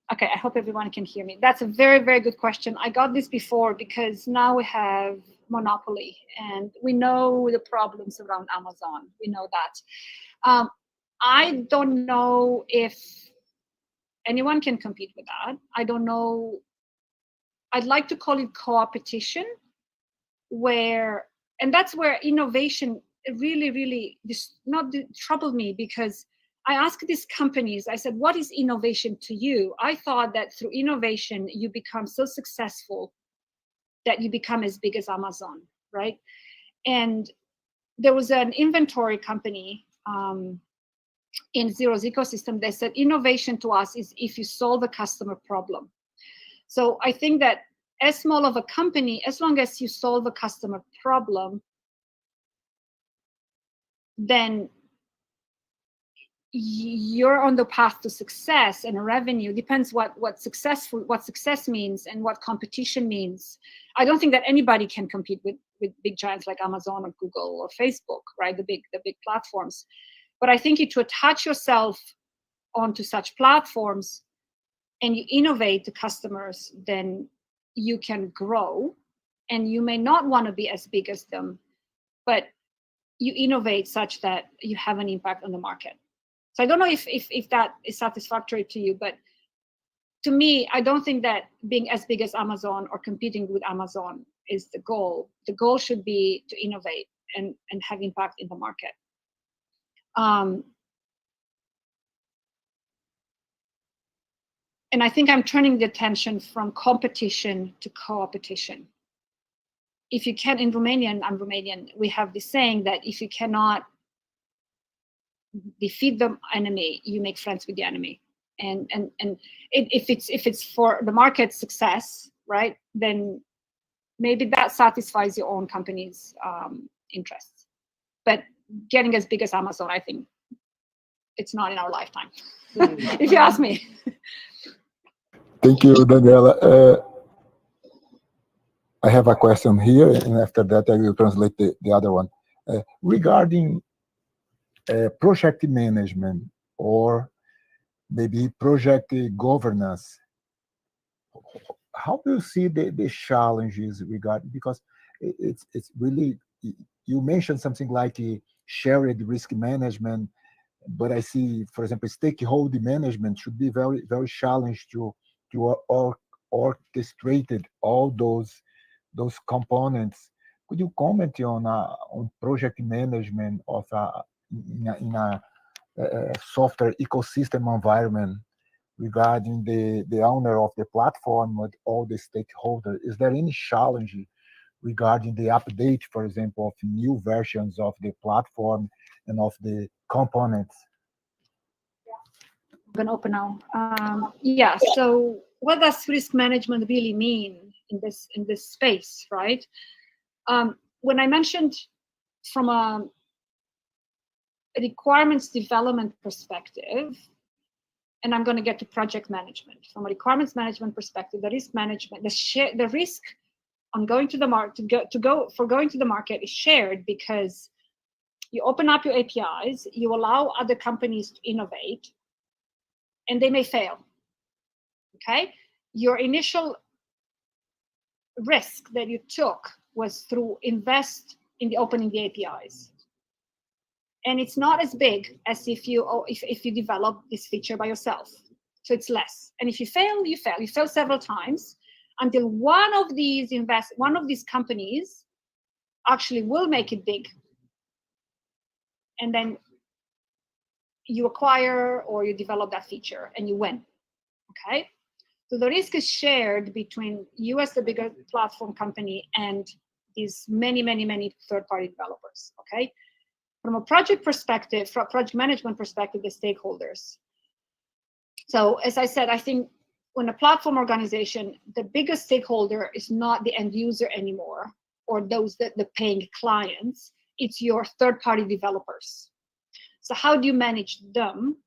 Okay, I hope everyone can hear me. That's a very, very good question. I got this before because now we have monopoly and we know the problems around Amazon. We know that. I don't know if anyone can compete with that. I don't know. I'd like to call it co-opetition, and that's where innovation really, really troubled me, because I asked these companies, I said, what is innovation to you? I thought that through innovation, you become so successful that you become as big as Amazon, right? And there was an inventory company in Xero's ecosystem. They said, innovation to us is if you solve a customer problem. So I think that as small of a company, as long as you solve a customer problem, then you're on the path to success, and revenue depends what success means and what competition means. I don't think that anybody can compete with big giants like Amazon or Google or Facebook, right? The big platforms. But I think to attach yourself onto such platforms and you innovate to customers, then you can grow. And you may not want to be as big as them, but you innovate such that you have an impact on the market. So I don't know if that is satisfactory to you, but to me, I don't think that being as big as Amazon or competing with Amazon is the goal. The goal should be to innovate and have impact in the market. And I think I'm turning the attention from competition to co-opetition. If you can, in Romanian, I'm Romanian, we have this saying that if you cannot defeat the enemy, you make friends with the enemy. And if it's for the market success, right, then maybe that satisfies your own company's interests. But getting as big as Amazon, I think it's not in our lifetime, if you ask me. Thank you, Daniela. I have a question here, and after that I will translate the other one. Regarding project management or maybe project governance, how do you see the challenges regarding, because it's really, you mentioned something like shared risk management, but I see, for example, stakeholder management should be very, very challenged to orchestrate all those components. Could you comment on project management of in a software ecosystem environment regarding the owner of the platform with all the stakeholders? Is there any challenge regarding the update, for example, of new versions of the platform and of the components? I'm going to open now. Yeah, so what does risk management really mean in this space, right? When I mentioned from a requirements development perspective, and I'm going to get to project management. From a requirements management perspective, the risk management, the risk on going to the market, going to the market is shared, because you open up your APIs, you allow other companies to innovate, and they may fail. Okay, your initial risk that you took was through invest in the opening the APIs. And it's not as big as if you develop this feature by yourself. So it's less. And if you fail, you fail. You fail several times until one of these companies actually will make it big. And then you acquire or you develop that feature and you win. Okay? So the risk is shared between you as the bigger platform company and these many, many, many third-party developers. Okay? From a project perspective, from a project management perspective, the stakeholders. So as I said, I think when a platform organization, the biggest stakeholder is not the end user anymore, or those the paying clients, it's your third-party developers. So how do you manage them?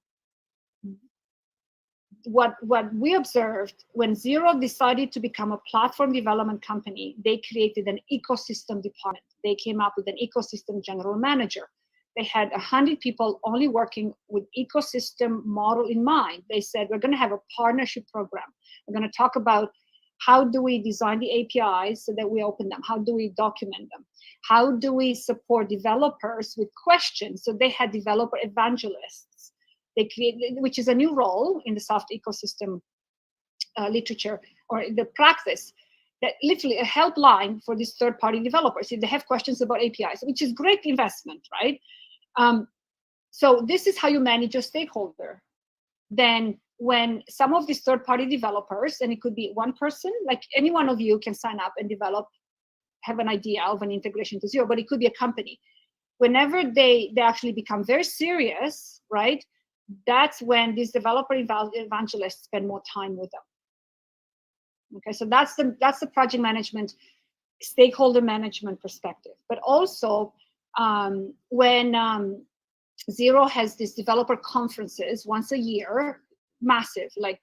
What we observed when Xero decided to become a platform development company, they created an ecosystem department. They came up with an ecosystem general manager. They had 100 people only working with ecosystem model in mind. They said, we're going to have a partnership program. We're going to talk about how do we design the APIs so that we open them? How do we document them? How do we support developers with questions? So they had developer evangelists. They created, which is a new role in the soft ecosystem literature or the practice, that literally a helpline for these third-party developers if they have questions about APIs, which is great investment, right? So this is how you manage your stakeholder. Then when some of these third-party developers, and it could be one person, like any one of you can sign up and develop, have an idea of an integration to Xero, but it could be a company. Whenever they actually become very serious, right? That's when these developer evangelists spend more time with them. Okay, so that's the project management, stakeholder management perspective. But also when Xero has these developer conferences once a year, massive, like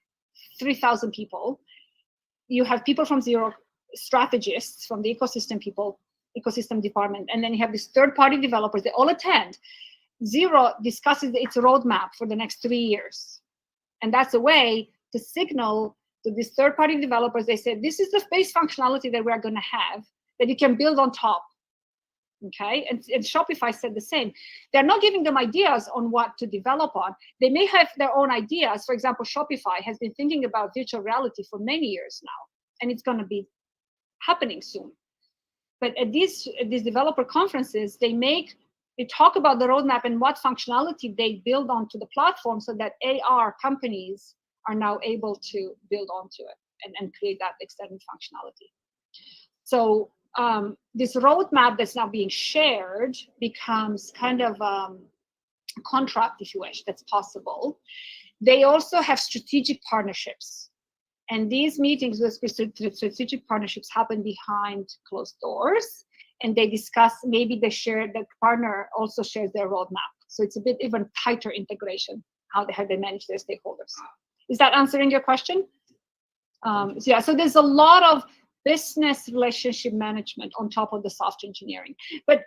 3,000 people. You have people from Xero, strategists from the ecosystem people, ecosystem department, and then you have these third-party developers. They all attend. Xero discusses its roadmap for the next 3 years. And that's a way to signal to these third-party developers. They said, this is the base functionality that we're going to have that you can build on top. Okay, and Shopify said the same. They're not giving them ideas on what to develop on. They may have their own ideas. For example, Shopify has been thinking about virtual reality for many years now, and it's going to be happening soon. But at these developer conferences, they talk about the roadmap and what functionality they build onto the platform so that AR companies are now able to build onto it and create that extended functionality. So this roadmap that's now being shared becomes kind of a contract, if you wish, that's possible. They also have strategic partnerships. And these meetings with strategic partnerships happen behind closed doors. And they discuss, maybe the partner also shares their roadmap. So it's a bit even tighter integration, how they manage their stakeholders. Is that answering your question? So there's a lot of business relationship management on top of the soft engineering. But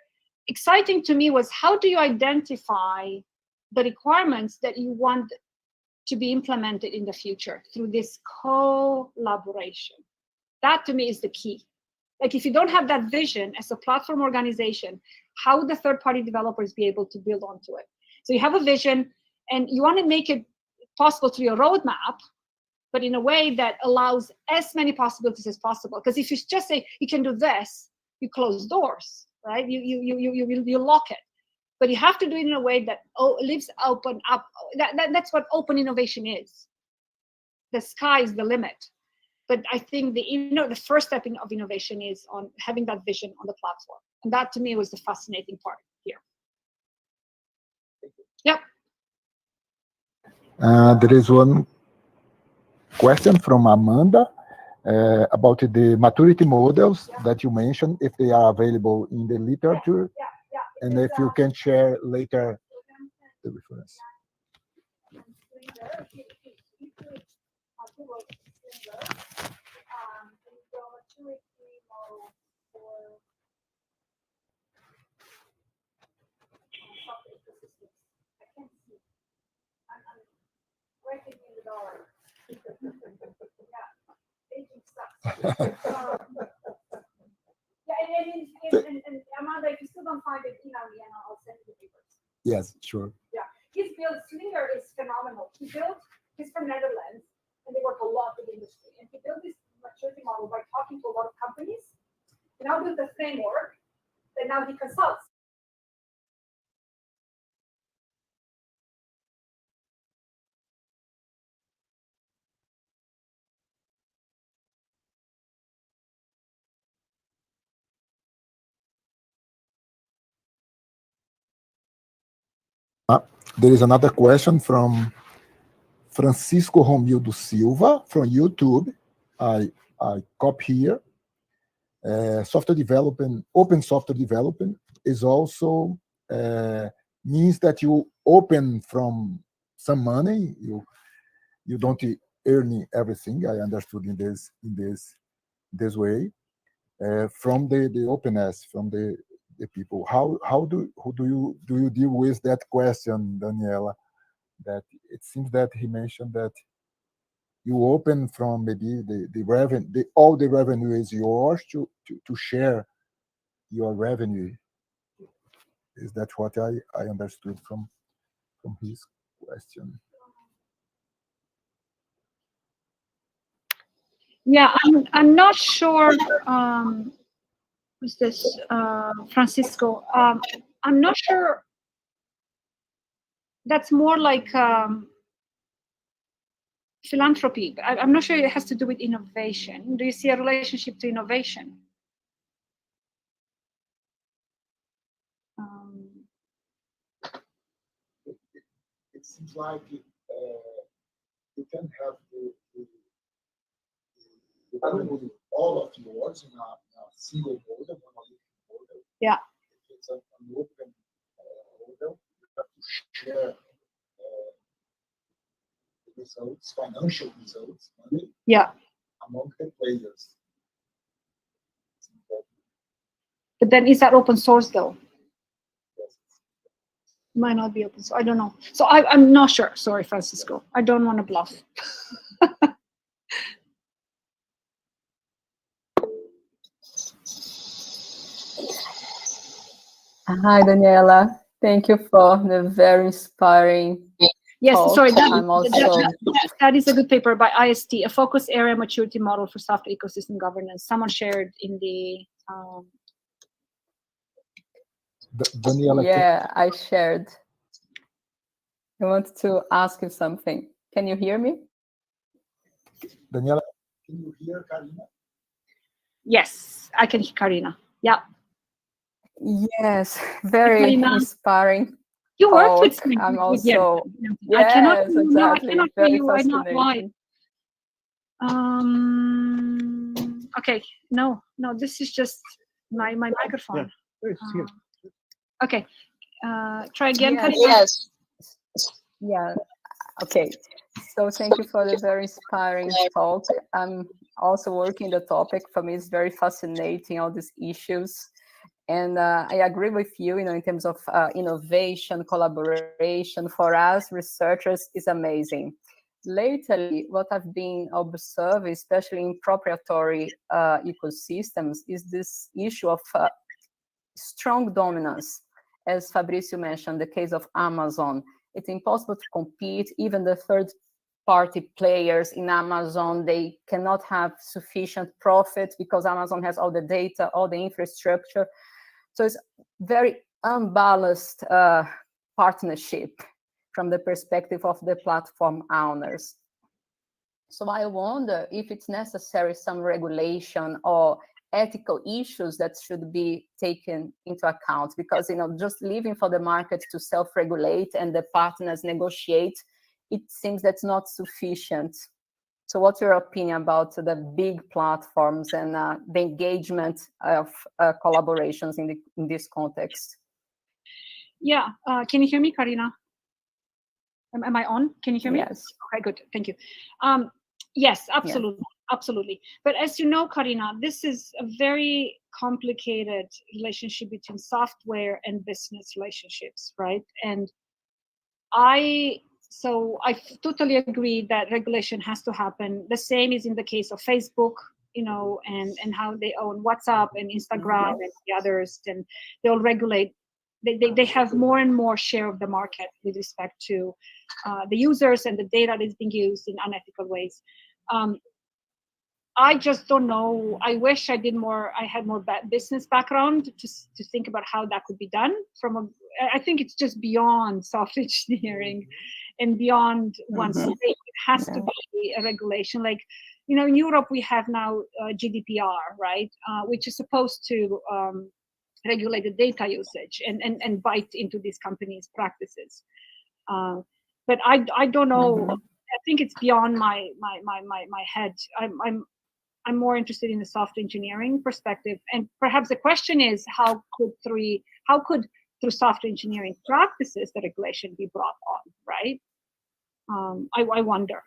exciting to me was, how do you identify the requirements that you want to be implemented in the future through this collaboration? That to me is the key. Like, if you don't have that vision as a platform organization, how would the third-party developers be able to build onto it? So you have a vision and you want to make it possible through your roadmap, but in a way that allows as many possibilities as possible. Because if you just say you can do this, you close doors, right? You lock it. But you have to do it in a way that leaves open up. That's what open innovation is. The sky is the limit. But I think the first step of innovation is on having that vision on the platform. And that to me was the fascinating part here. Yep. There is one question from Amanda about the maturity models that you mentioned, if they are available in the literature, and if you can share later the reference. And Amanda, if you still don't find it, email me and I'll send you the papers. Yes, sure. Yeah, he's built, Slinger is phenomenal. He's from Netherlands, and they work a lot with industry. And he built this maturity model by talking to a lot of companies. He now built a framework, and now he consults. There is another question from Francisco Romildo Silva from YouTube. I copy here. Software development, open software development is also means that you open from some money. You don't earn everything. I understood in this way from the openness from the people. How do you deal with that question, Daniela? That it seems that he mentioned that you open from maybe the revenue, all the revenue is yours to share your revenue. Is that what I understood from his question? Yeah, I'm not sure. Who's this? Francisco. I'm not sure. That's more like philanthropy. I'm not sure it has to do with innovation. Do you see a relationship to innovation? It seems like you can have all of yours in a single model, monolithic model. Yeah. If it's an open model, you have to share the results, financial results, money, among the players. But then is that open source though? Might not be open source. I don't know. So I'm not sure. Sorry, Francisco. I don't want to bluff. Hi, Daniela. Thank you for the very inspiring Yes, talk. sorry. That is a good paper by IST, a focus area maturity model for software ecosystem governance. Someone shared in the. Daniela, yeah, I shared. I wanted to ask you something. Can you hear me? Daniela, can you hear Karina? Yes, I can hear Karina. Yeah. Yes, very inspiring. You worked with me. I'm also. I cannot. Exactly. No, I cannot hear very you. I'm not live. Okay. No. This is just my microphone. Yeah. Okay. Try again, Yes. Karina. Yes. Yeah. Okay. So thank you for the very inspiring talk. I'm also working the topic. For me, it's very fascinating, all these issues. And I agree with you, in terms of innovation, collaboration, for us researchers is amazing. Lately, what I've been observing, especially in proprietary ecosystems, is this issue of strong dominance. As Fabrício mentioned, the case of Amazon, it's impossible to compete. Even the third-party players in Amazon, they cannot have sufficient profit because Amazon has all the data, all the infrastructure. So it's very unbalanced partnership from the perspective of the platform owners. So I wonder if it's necessary some regulation or ethical issues that should be taken into account, because just leaving for the market to self-regulate and the partners negotiate, it seems that's not sufficient. So what's your opinion about the big platforms and the engagement of collaborations in this context? Yeah. Can you hear me, Karina? Am I on? Can you hear me? Yes. Okay, good. Thank you. Yes, absolutely. Yeah. Absolutely. But as you know, Karina, this is a very complicated relationship between software and business relationships, right? And I totally agree that regulation has to happen. The same is in the case of Facebook. and how they own WhatsApp and Instagram and the others, and they'll regulate. They have more and more share of the market with respect to the users and the data that is being used in unethical ways. I just don't know. I wish I had more business background to think about how that could be done. I think it's just beyond software engineering and beyond one state. It has to be a regulation. Like, in Europe, we have now GDPR, right? Which is supposed to regulate the data usage and bite into these companies' practices. But I don't know. I think it's beyond my head. I'm more interested in the software engineering perspective, and perhaps the question is how could through software engineering practices the regulation be brought on, right? I wonder.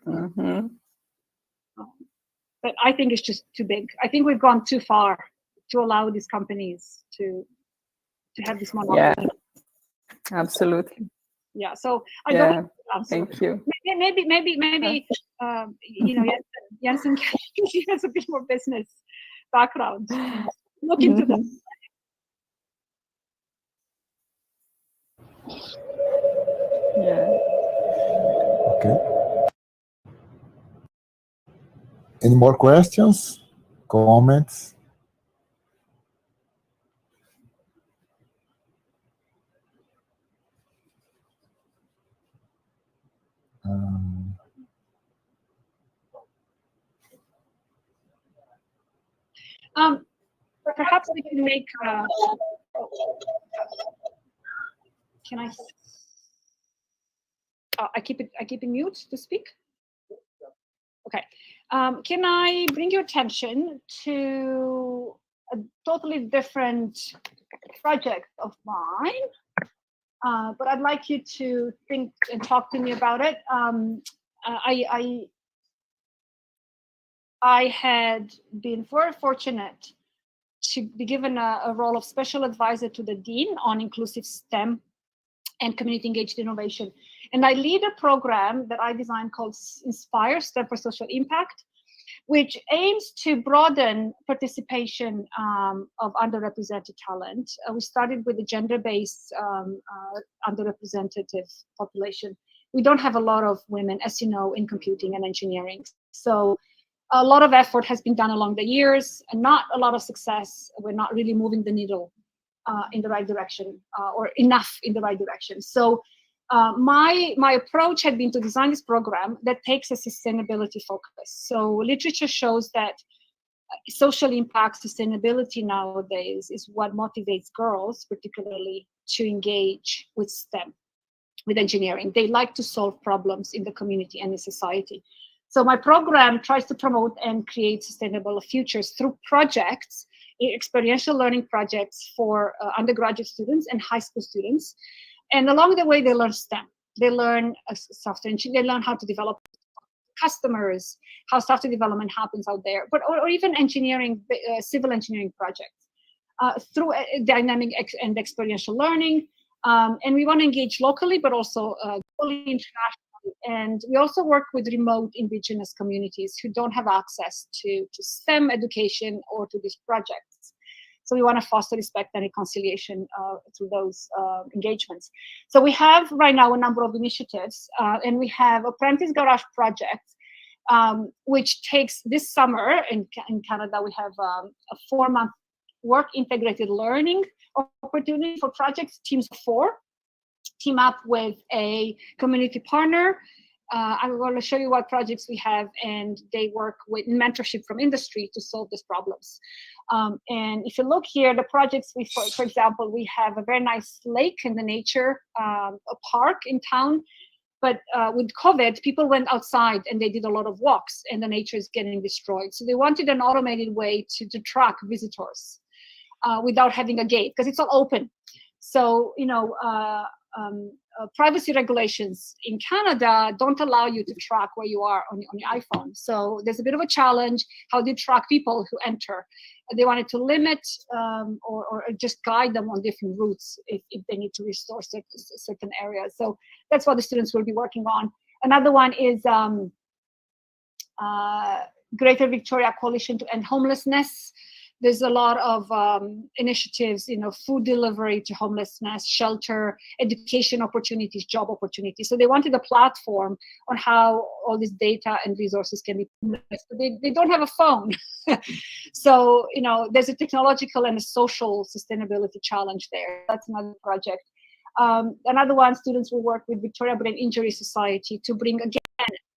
But I think it's just too big. I think we've gone too far to allow these companies to have this monopoly. Yeah, absolutely. Yeah, so I don't answer. Thank you. Maybe Jensen he has a bit more business background. Look into that. Yeah. Okay. Any more questions, comments? Perhaps we can make. Can I? I keep it mute to speak. Okay. Can I bring your attention to a totally different project of mine? But I'd like you to think and talk to me about it. I had been very fortunate to be given a role of special advisor to the dean on inclusive STEM and community engaged innovation. And I lead a program that I designed called Inspire STEM for Social Impact, which aims to broaden participation of underrepresented talent. We started with a gender-based underrepresented population. We don't have a lot of women, as you know, in computing and engineering. So a lot of effort has been done along the years and not a lot of success. We're not really moving the needle in the right direction or enough in the right direction. So my approach had been to design this program that takes a sustainability focus. So literature shows that social impact sustainability nowadays is what motivates girls particularly to engage with STEM, with engineering. They like to solve problems in the community and in society. So my program tries to promote and create sustainable futures through projects, experiential learning projects for undergraduate students and high school students. And along the way, they learn STEM. They learn software engineering. They learn how to develop customers, how software development happens out there, but or even engineering, civil engineering projects through dynamic and experiential learning. And we want to engage locally, but also globally, internationally. And we also work with remote indigenous communities who don't have access to STEM education or to these projects. So we want to foster respect and reconciliation through those engagements. So we have right now a number of initiatives, and we have Apprentice Garage Project, which takes this summer in Canada. We have a 4-month work integrated learning opportunity for projects, teams of 4. Team up with a community partner. I'm going to show you what projects we have, and they work with mentorship from industry to solve these problems. And if you look here, the projects for example, we have a very nice lake in the nature, a park in town. But with COVID, people went outside and they did a lot of walks, and the nature is getting destroyed. So they wanted an automated way to track visitors without having a gate, because it's all open. So, privacy regulations in Canada don't allow you to track where you are on your iPhone. So there's a bit of a challenge. How do you track people who enter? They wanted to limit or just guide them on different routes if they need to restore certain areas. So that's what the students will be working on. Another one is Greater Victoria Coalition to End Homelessness. There's a lot of initiatives, food delivery to homelessness, shelter, education opportunities, job opportunities. So they wanted a platform on how all this data and resources can be utilized. But they don't have a phone. So, there's a technological and a social sustainability challenge there. That's another project. Another one, students will work with Victoria Brain Injury Society to bring, again,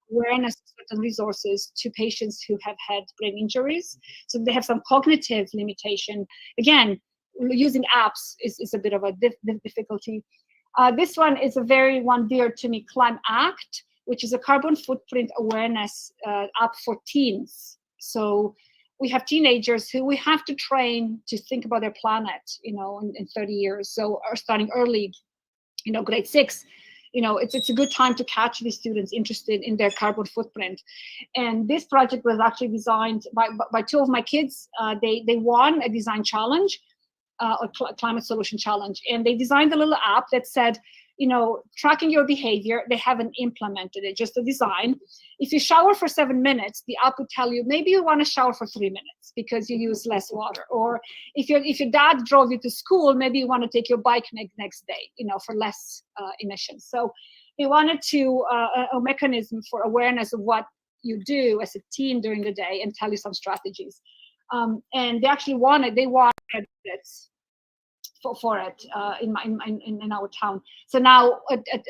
awareness of certain resources to patients who have had brain injuries. So they have some cognitive limitation. Again, using apps is a bit of a difficulty. This one is a very one dear to me, Climb Act, which is a carbon footprint awareness app for teens. So we have teenagers who we have to train to think about their planet, in 30 years. So are starting early, grade 6. It's a good time to catch these students interested in their carbon footprint. And this project was actually designed by two of my kids. They won a design challenge, a climate solution challenge. And they designed a little app that said, tracking your behavior. They haven't implemented it, just a design. If you shower for 7 minutes, the app would tell you, maybe you want to shower for 3 minutes because you use less water. Or if your dad drove you to school, maybe you want to take your bike next day, for less emissions. So they wanted a mechanism for awareness of what you do as a teen during the day and tell you some strategies. And they actually won credits for it in our town. So now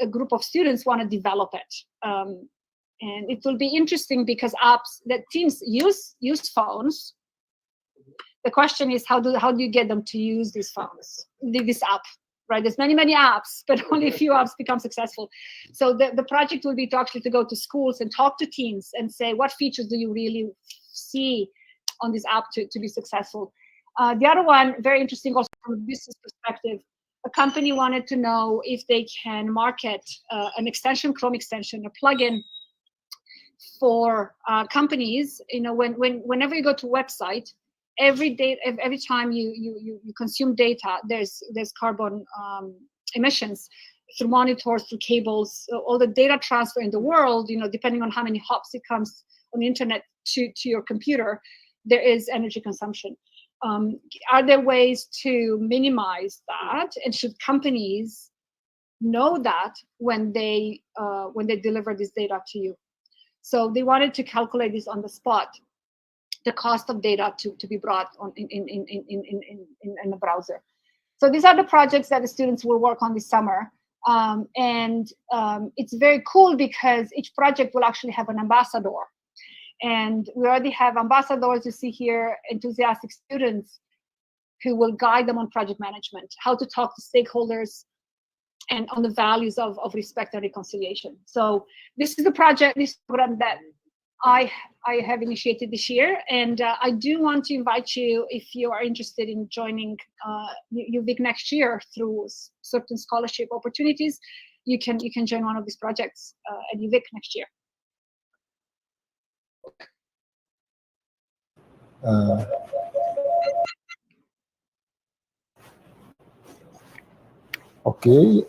a group of students want to develop it. And it will be interesting because apps that teens use phones. The question is how do you get them to use these phones, this app, right? There's many apps, but only a few apps become successful. So the project will be to go to schools and talk to teens and say, what features do you really see on this app to be successful? The other one, very interesting also from a business perspective, a company wanted to know if they can market an extension, Chrome extension, a plugin for companies. Whenever you go to a website, every time you consume data, there's carbon emissions through monitors, through cables, all the data transfer in the world, depending on how many hops it comes on the internet to your computer, there is energy consumption. Are there ways to minimize that? And should companies know that when they deliver this data to you? So they wanted to calculate this on the spot, the cost of data to be brought on in the browser. So these are the projects that the students will work on this summer. And it's very cool because each project will actually have an ambassador. And we already have ambassadors, you see here, enthusiastic students who will guide them on project management, how to talk to stakeholders, and on the values of respect and reconciliation. So this is the this program that I have initiated this year. And I do want to invite you, if you are interested in joining UVic next year through certain scholarship opportunities, you can join one of these projects at UVic next year. Okay.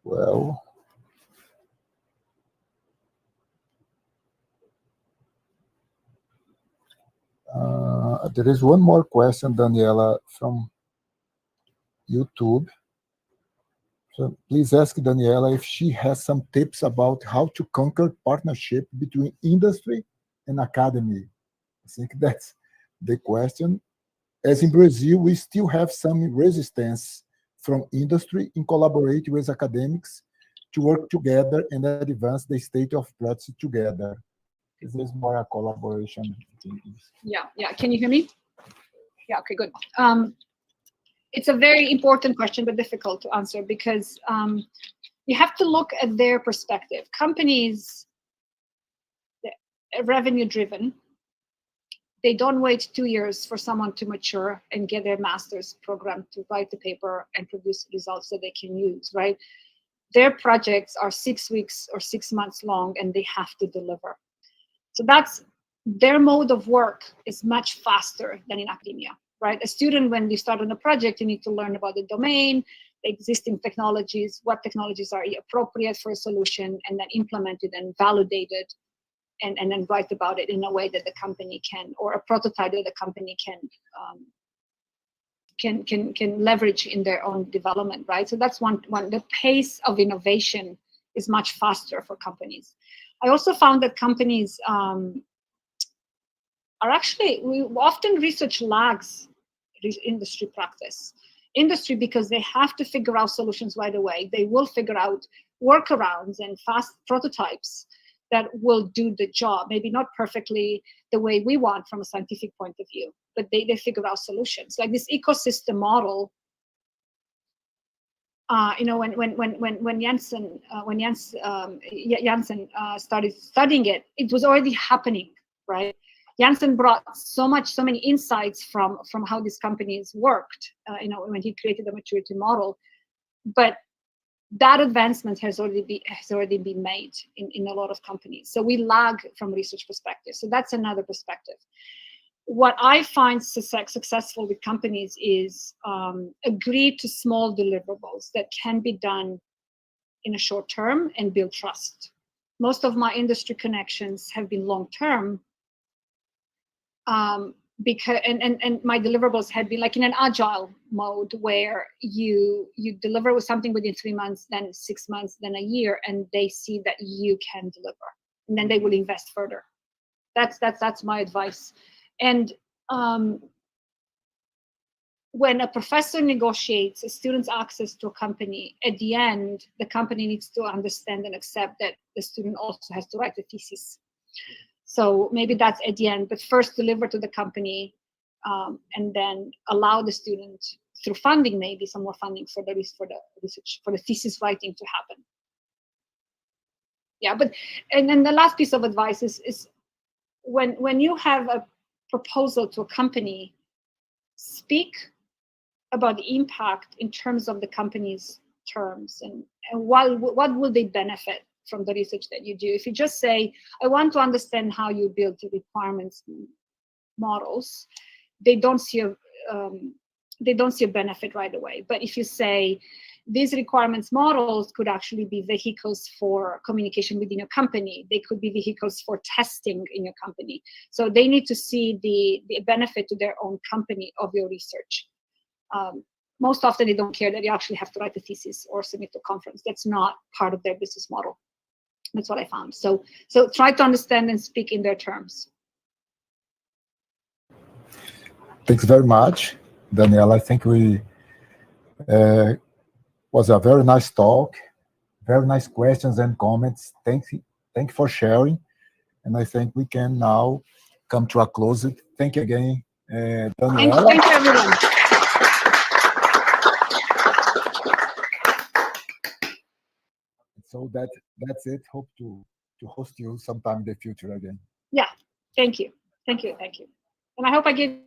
Well, there is one more question, Daniela, from YouTube. So please ask Daniela if she has some tips about how to conquer partnership between industry and academy. I think that's the question. As in Brazil, we still have some resistance from industry in collaborating with academics to work together and advance the state of practice together. This is more a collaboration. Yeah. Can you hear me? Yeah, okay, good. It's a very important question, but difficult to answer because you have to look at their perspective. Companies, revenue-driven, they don't wait 2 years for someone to mature and get their master's program to write the paper and produce results that they can use, right? Their projects are 6 weeks or 6 months long, and they have to deliver. So that's their mode of work is much faster than in academia, right? A student, when you start on a project, you need to learn about the domain, the existing technologies, what technologies are appropriate for a solution, and then implement it and validate it, and then write about it in a way that the company can, or a prototype that the company can leverage in their own development, right? So that's one. The pace of innovation is much faster for companies. I also found that companies are actually, often research lags industry practice. Industry, because they have to figure out solutions right away. They will figure out workarounds and fast prototypes that will do the job. Maybe not perfectly the way we want from a scientific point of view, but they figure out solutions. Like this ecosystem model, when Janssen started studying it, it was already happening, right? Janssen brought so many insights from how these companies worked, when he created the maturity model, but that advancement has already been made in a lot of companies. So we lag from research perspective. So that's another perspective. What I find successful with companies is agree to small deliverables that can be done in a short term and build trust. Most of my industry connections have been long term, because and my deliverables had been like in an agile mode where you deliver with something within 3 months, then 6 months, then a year, and they see that you can deliver, and then they will invest further. That's my advice. And when a professor negotiates a student's access to a company, at the end, the company needs to understand and accept that the student also has to write a thesis. So maybe that's at the end, but first deliver to the company, and then allow the student through funding, maybe some more funding for the research, for the thesis writing to happen. Yeah, and then the last piece of advice is when you have a proposal to a company, speak about the impact in terms of the company's terms, and what will they benefit from the research that you do. If you just say, I want to understand how you build the requirements models, they don't see a benefit right away. But if you say, these requirements models could actually be vehicles for communication within your company, they could be vehicles for testing in your company. So they need to see the benefit to their own company of your research. Most often they don't care that you actually have to write a thesis or submit to a conference. That's not part of their business model. That's what I found. So try to understand and speak in their terms. Thanks very much, Daniela. I think was a very nice talk, very nice questions and comments. Thank you for sharing. And I think we can now come to a close. Thank you again, Daniela. Thank you, everyone. So that's it. Hope to host you sometime in the future again. Yeah, thank you. And I hope I gave